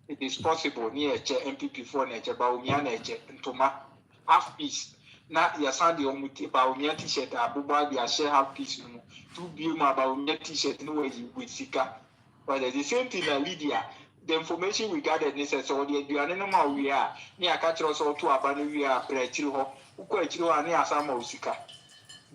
C: It is possible near MPP for nature, Baumia nature, Ntuma, half piece. Now, your Sunday on Baumia t-shirt, Abuba, they share half piece. 2 Biuma Baumia t-shirt, no way with Sika. But the same thing, Lydia. The information we gathered necessarily, the animal we are near catch us all to Abanu, we are Prechiro, Uquachiro, and near Sama Usika.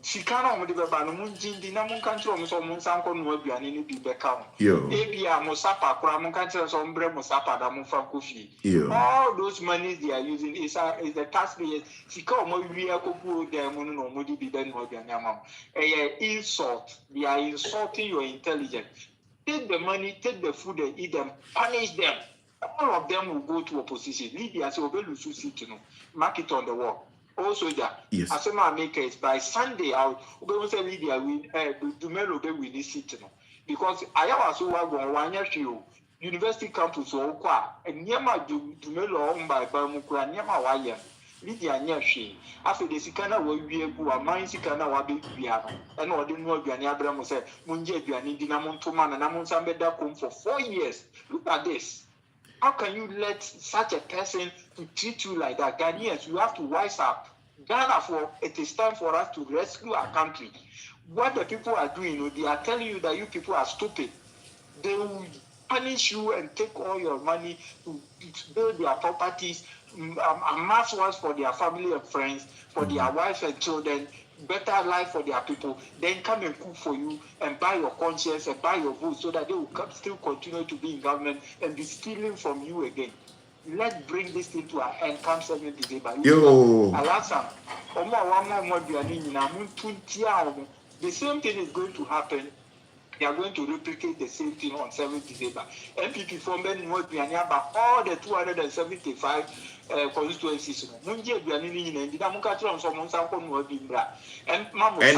C: Sikana mo de beba no munjindi na mun kan tro mo so mun san ko no aduane ni bi beka ho.
A: Yo.
C: Ebia mo sapa kura mun kan tro so mbre mo sapa da mun fa kofi.
A: Yo.
C: All those monies they are using is the taxpayers. Sika mo wi akopu de mo no mo di bi ben no aduane amam. Insult. They are insulting your intelligence. Take the money, take the food and eat them, punish them. All of them will go to opposition. Lydia said, "Obelusu sit, you know, mark it on the wall." Also,
A: yes.
C: As a make it by Sunday, I'll say Lydia win. Dumelo be win this seat, you know, because I was so going 1 year to university campus or qua and Yama Dumelo owned by Bamukra Yama Waya. Lydia Nyashi. After the Sikana will be a mine Sikana Wabi Piano, and all the more Bianabram said, Munje Biani Dinamontoman and Amon Sambeda come for 4 years. Look at this. How can you let such a person to treat you like that? Ghanaians, you have to wise up. Ghana, it is time for us to rescue our country. What the people are doing, they are telling you that you people are stupid. They will punish you and take all your money to build their properties, amass ones for their family and friends, for their wives and children, better life for their people, then come and cook for you and buy your conscience and buy your vote so that they will still continue to be in government and be stealing from you again. Let's bring this thing to an end come 7th December.
A: Yo.
C: Alhassan, the same thing is going to happen. They are going to replicate the same thing on 7th December. NPP from Ben about all the 275 constituencies.
A: And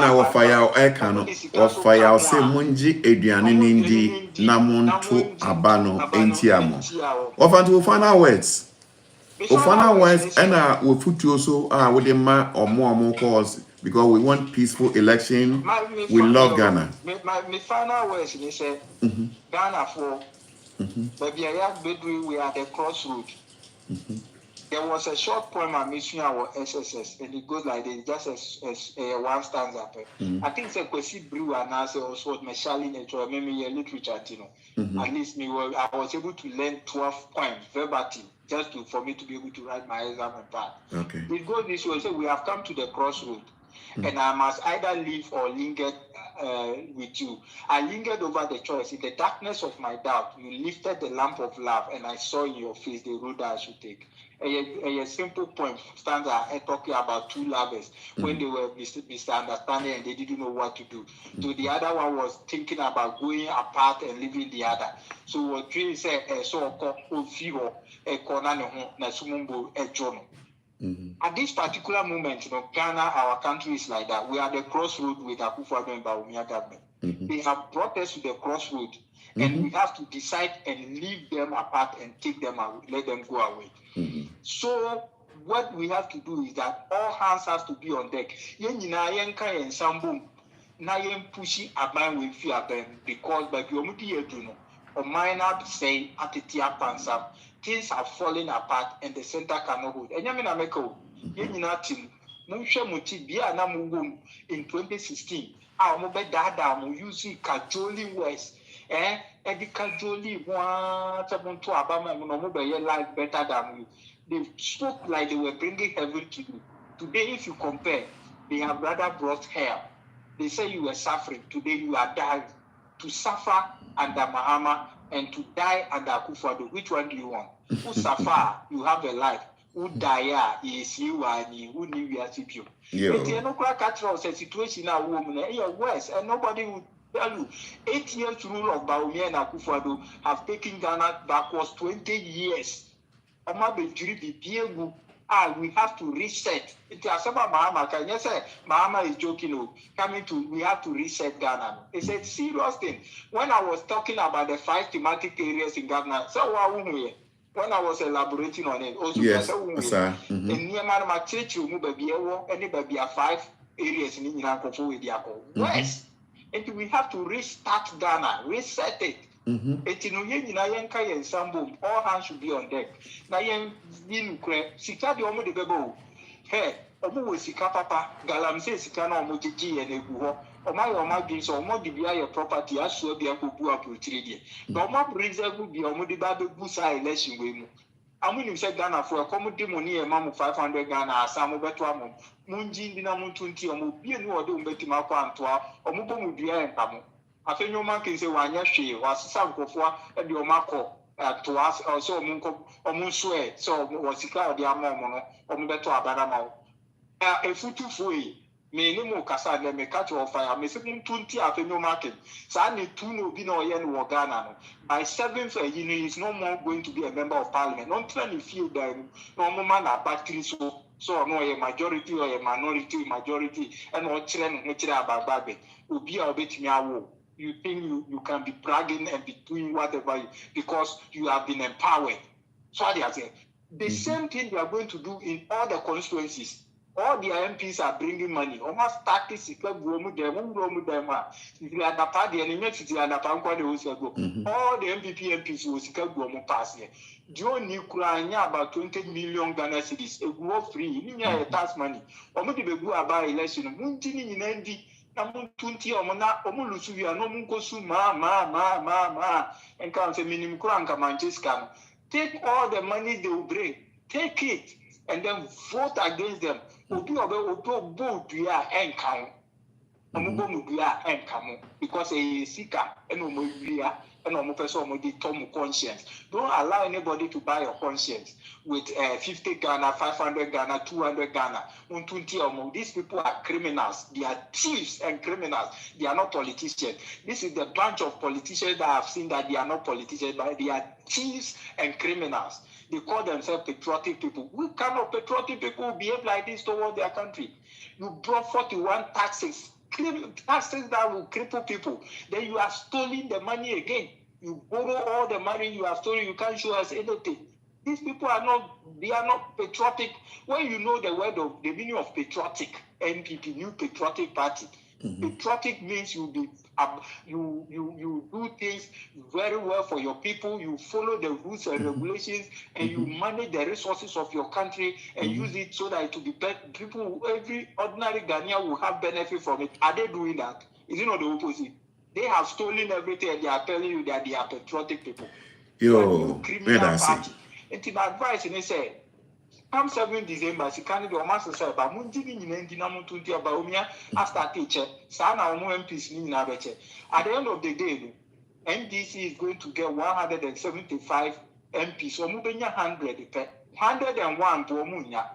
A: our fire, I cannot fire say Munji Adrian Indi Namonto Abano Entiamo. Often to final words. Final words, and we put you also with the man or more calls. Because we want peaceful election, we love Ghana.
C: My final words is Ghana for but we are at the crossroad. There was a short poem I'm missing our SSS, and it goes like this, just as one stanza. I think it's a question brew and answer also my Charlie nature, maybe literature, you know. At least I was able to learn 12 poems verbatim. Just for me to be able to write my exam and pass.
A: Okay.
C: It goes this way. So we have come to the crossroad, and I must either live or linger with you. I lingered over the choice. In the darkness of my doubt, you lifted the lamp of love, and I saw in your face the road that I should take. A simple point stands talking about two lovers when they were misunderstanding and they didn't know what to do. So the other one was thinking about going apart and leaving the other. So what Dre said, at this particular moment, you know, Ghana, our country is like that. We are at the crossroad with Akufo-Addo and Bawumia government. They have brought us to the crossroad, and we have to decide and leave them apart and take them away, let them go away. So what we have to do is that all hands have to be on deck. Pushing aban with fear because by the minor say atitia pansa, things are falling apart and the center cannot hold. And Yamina Meko, Yeninatim, Musha Muti Bia Namugum in 2016. Our mobile dada mu use cajoli words. And the cajoli one to Abama mobile life better than you. They spoke like they were bringing heaven to you. Today, if you compare, they have rather brought hell. They say you were suffering. Today you are dying. To suffer under Mahama and to die under Akufo-Addo. Which one do you want? Who suffer, you have a life. Who die, is you and you who knew you are CPU. But you know, a situation now, woman, you're worse, and nobody will tell you. 8 years rule of Bawumia and Akufo-Addo have taken Ghana backwards 20 years. We have to reset. It's about Mahama. Can you say Mahama is joking? We have to reset Ghana. It's a serious thing. When I was talking about the 5 thematic areas in Ghana, so when I was elaborating on it, also
A: yes,
C: sir. And near my church, you move baby 5 areas in India. Yes, and we have to restart Ghana, reset it. All hands should be on deck. Now, Sika the Omo de Bebo. Hey, Omo Sika Papa, Galam says Sika no Mojiji and Ebuho. Oma brings Omo de Bia property as well be a Kubu up with 3D. The Omo brings a good be Omo de Babu Busa election. I'm when you say Ghana for a common demony, a mamma 500 Ghana, some better among Munjin Dinamun 20 or Mubi and Wadu Betima Quantua or Mubudia and Pamo. I think your man can say one year was some go for and your Marco to us or so Munko or Munsue, so was the cloud, the Amono or Mubeto Abanamo. A foot to free. Me no more kasa de me catch on fire. Me say 20 after no market. So I need to know be no yen wo Ghana. By 7th he is no more going to be a member of parliament. Don't try to feel that no more man are battery so no a majority or a minority majority and what children about baby. Will be a bit me awo. You think you can be bragging and be doing whatever because you have been empowered. So I say the same thing they are going to do in all the constituencies. All the MPs are bringing money. Almost 30 people go with them. If you are the party and you city and the Panqua, they will go. All the MPP MPs will go pass here. John Ukraine about 20 million Ghana cedis. A go free. You need a tax money. Omo de go about election. Muntini in Endi. Namun 20 omona omulusu ya no munko su ma. And can say minimum kranka Manchester. Take all the money they will bring. Take it. And then vote against them. Because a seeker and conscience. Don't allow anybody to buy your conscience with 50 Ghana, 500 Ghana, 200 Ghana. These people are criminals. They are thieves and criminals. They are not politicians. This is the bunch of politicians that I've seen that they are not politicians, but they are thieves and criminals. They call themselves patriotic people. We cannot patriotic people behave like this toward their country. You brought 41 taxes that will cripple people. Then you are stealing the money again. You borrow all the money you have stolen. You can't show us anything. These people are not patriotic. When you know the meaning of patriotic, NPP, New Patriotic Party. Patriotic means you do things very well for your people. You follow the rules and regulations, and you manage the resources of your country and use it so that it will be better. People, every ordinary Ghanaian will have benefit from it. Are they doing that? Is it not the opposite? They have stolen everything, and they are telling you that they are patriotic people.
A: Criminal
C: party. And my advice is say, come 7 December, she can't do a master say, but Munjini in Dinamo to Baumia after teacher, Sana or MPs in Abeche. At the end of the day, NDC is going to get 175 MPs, so moving 100, 101 to Munya.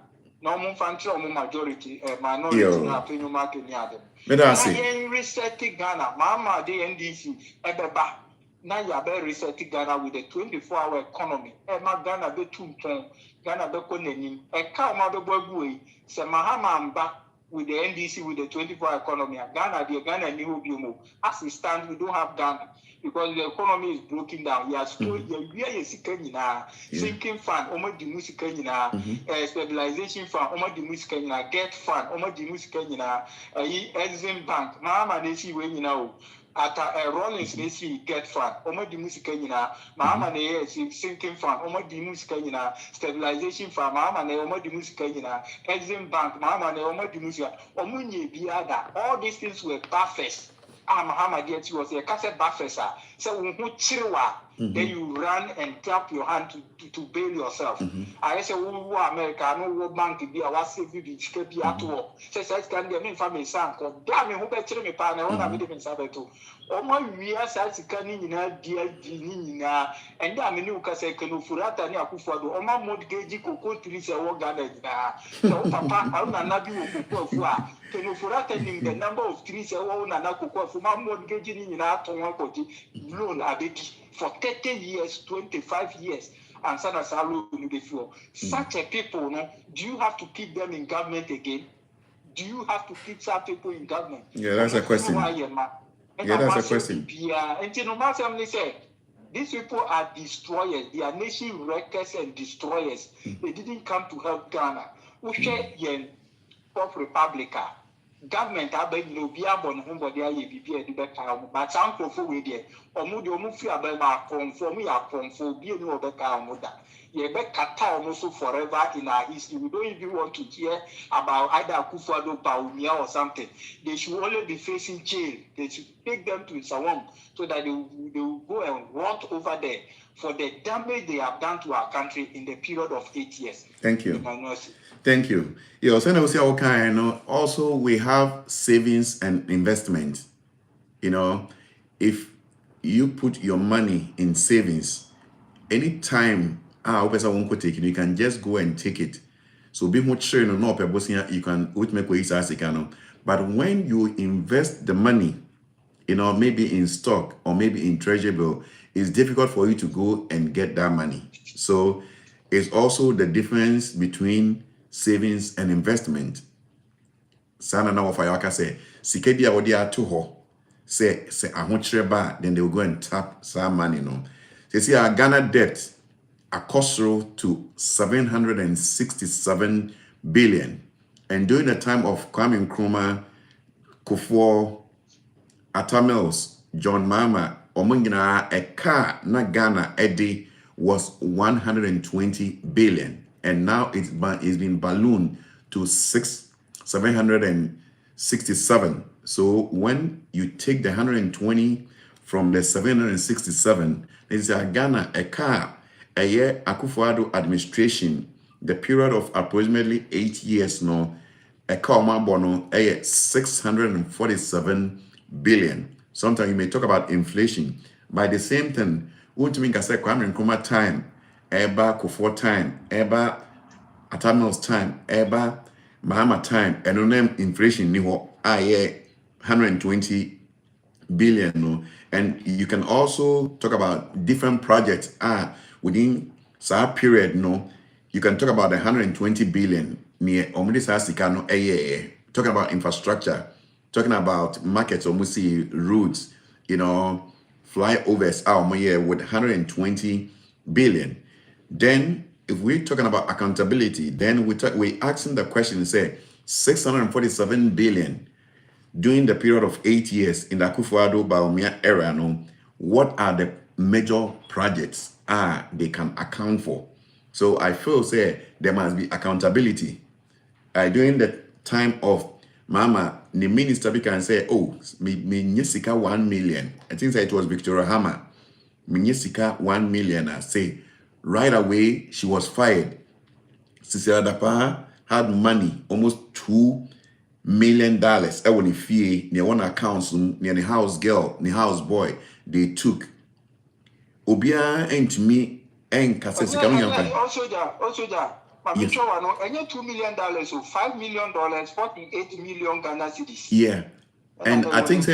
C: No more fancy majority, minority, opinion market near them. But I resetting Ghana, Mama, the NDC, Ebeba. Now you are very resetting Ghana with a 24-hour economy. Ghana be too Ghana be konenim. Kama be boy se Mahama Mba with the NDC with the 24-hour economy. Ghana ni obiumo. As it stands, we don't have Ghana because the economy is broken down. We are still sinking fund, almost the music stabilization fund, almost the music get fund, almost the music Exim Bank. Mahama they see when you know. At a Rollins, they see get fund, almost the music Mahama they sinking fund, almost the music stabilization fund, Mahama they almost the music Exim Bank, Mahama they almost the music, all these things were perfect. Mahama gets you was a cassette buffesa. So then you run and clap your hand to bail yourself. I say, America, no bank to be a was if you be at work. Says I can be a family son. Damn me, who better me partner when I made him in Sabato. Oh, my years as a canning in a dear Ginina, and I mean, you can say, Canufurata near Kufado, or my mortgage cocoa trees are all gathered. So, Papa, I don't know. Canufurata the number of trees are all Nanako for my mortgage in our Tomako loan abeti for 30 years, 25 years. And such a people, no, do you have to keep them in government again? Do you have to keep such people in government?
A: Yeah, that's a question. That's a question.
C: And you know, say, these people are destroyers. They are nation wreckers and destroyers. They didn't come to help Ghana. Ushe Fourth Republica. Government abe no be abon ho body aye bibia di beka but sankofo we there omo de omo fi abe ma konfo mu ya konfo bi eni obeka omo da also forever in our history. We don't even want to hear about either Akufo-Addo, Bawumia or something. They should only be facing jail. They should take them to Sawam so that they will go and rot over there for the damage they have done to our country in the period of 8 years.
A: Thank you. Thank you. Also, we have savings and investment. If you put your money in savings, anytime you can just go and take it. So be much sure you can make. But when you invest the money, maybe in stock or maybe in treasury bill, it's difficult for you to go and get that money. So it's also the difference between savings and investment. Sana na wafayaka say, sikedi awodi atuho, say then they will go and tap some money. They see our Ghana debt across to 767 billion. And during the time of Kwame Nkrumah, Kufuor, Atta Mills, John Mahama, Omungina, a car na Ghana Eddie was 120 billion. And now it's been ballooned to 767. So when you take the 120 from the 767, it's a Ghana, a car, a year Akufo-Addo administration, the period of approximately 8 years now, a car bono, a 647 billion. Sometimes you may talk about inflation. By the same time, won't mean say Kwame Nkrumah time, Eba Kufuor time, Eba Atta Mills time, Eba Mahama time, and on inflation niho 120 billion. No? And you can also talk about different projects within that period. No, you can talk about the 120 billion near talking about infrastructure, talking about markets, almost see routes, flyovers with 120 billion. Then if we're talking about accountability, then we're asking the question, say 647 billion during the period of 8 years in the Akufo-Addo Bawumia era. What are the major projects they can account for? So I feel say there must be accountability. During the time of Mama, the minister can say, oh, me nyesika 1 million. I think it was Victoria Hammer. Me nyesika 1 million. I say, right away, she was fired. Cecilia Dapa had money, almost $2 million. I want to fee near one account, near the house girl, the house boy, they took. Obia ain't me, ain't
C: also that. Yes. $2 million, so $5 million, 48 million Ghana cedis.
A: Yeah. And I think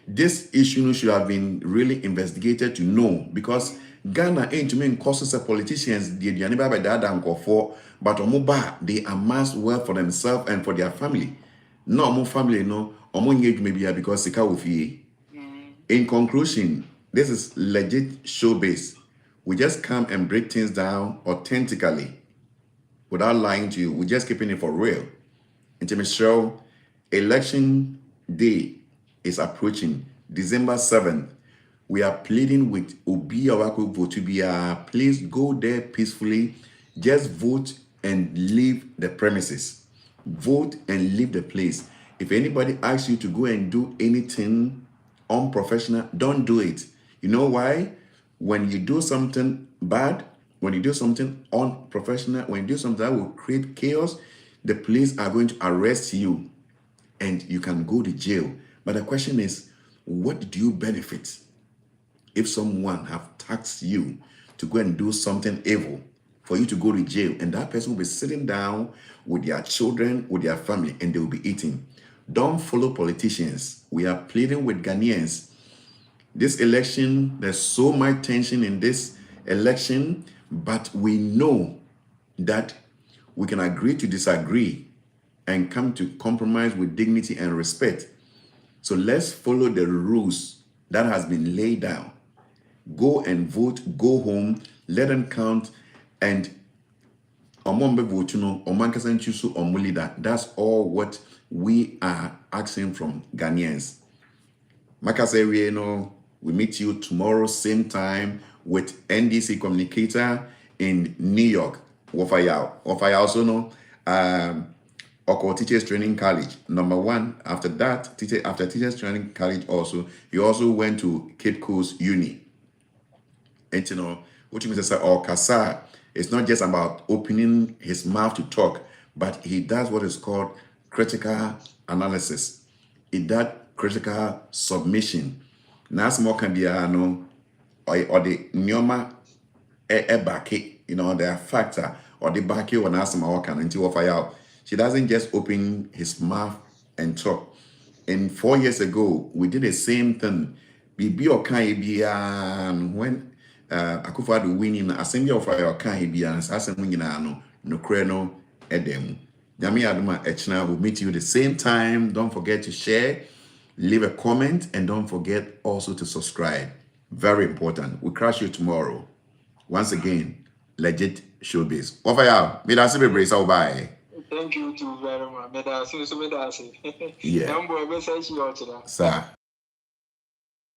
A: this issue should have been really investigated to know, because Ghana ain't to me causes of politicians they never by that for, but they amass wealth for themselves and for their family. No more family, no, maybe because in conclusion, this is legit showbiz. We just come and break things down authentically. Without lying to you, we're just keeping it for real. And to me show, election day is approaching, December 7th. We are pleading with Obi Awako Votubia. Please go there peacefully. Just vote and leave the premises. Vote and leave the place. If anybody asks you to go and do anything unprofessional, don't do it. You know why? When you do something bad, when you do something unprofessional, when you do something that will create chaos, the police are going to arrest you and you can go to jail. But the question is, what do you benefit if someone have taxed you to go and do something evil for you to go to jail, and that person will be sitting down with their children, with their family, and they will be eating? Don't follow politicians. We are pleading with Ghanaians. This election, there's so much tension in this election, but we know that we can agree to disagree and come to compromise with dignity and respect. So let's follow the rules that has been laid down. Go and vote, go home, let them count, and that's all what we are asking from Ghanaians. We meet you tomorrow, same time, with NDC communicator in New York. Wofa Yaw. Wofa Yaw also know Oko Teachers Training College, number 1. After that, after Teachers Training College also, he also went to Cape Coast Uni. And you know, what you mean to say, Kasa, it's not just about opening his mouth to talk, but he does what is called critical analysis. He does critical submission. Now, some more can be no or the nyoma back, you know, the factor or the back or now some more can until Wofa Yaw. She doesn't just open his mouth and talk. And 4 years ago, we did the same thing. Bibi Okan when Akufo-Addo winning, assembly of Wofa Yaw Okan assembly no kreno edem. Nyame Adoma Echna will meet you the same time. Don't forget to share, leave a comment, and don't forget also to subscribe. Very important. We'll crash you tomorrow. Once again, legit showbiz. Wofa Yaw, may I see you brace out by.
C: Thank you too very much.
A: Yeah. Sir.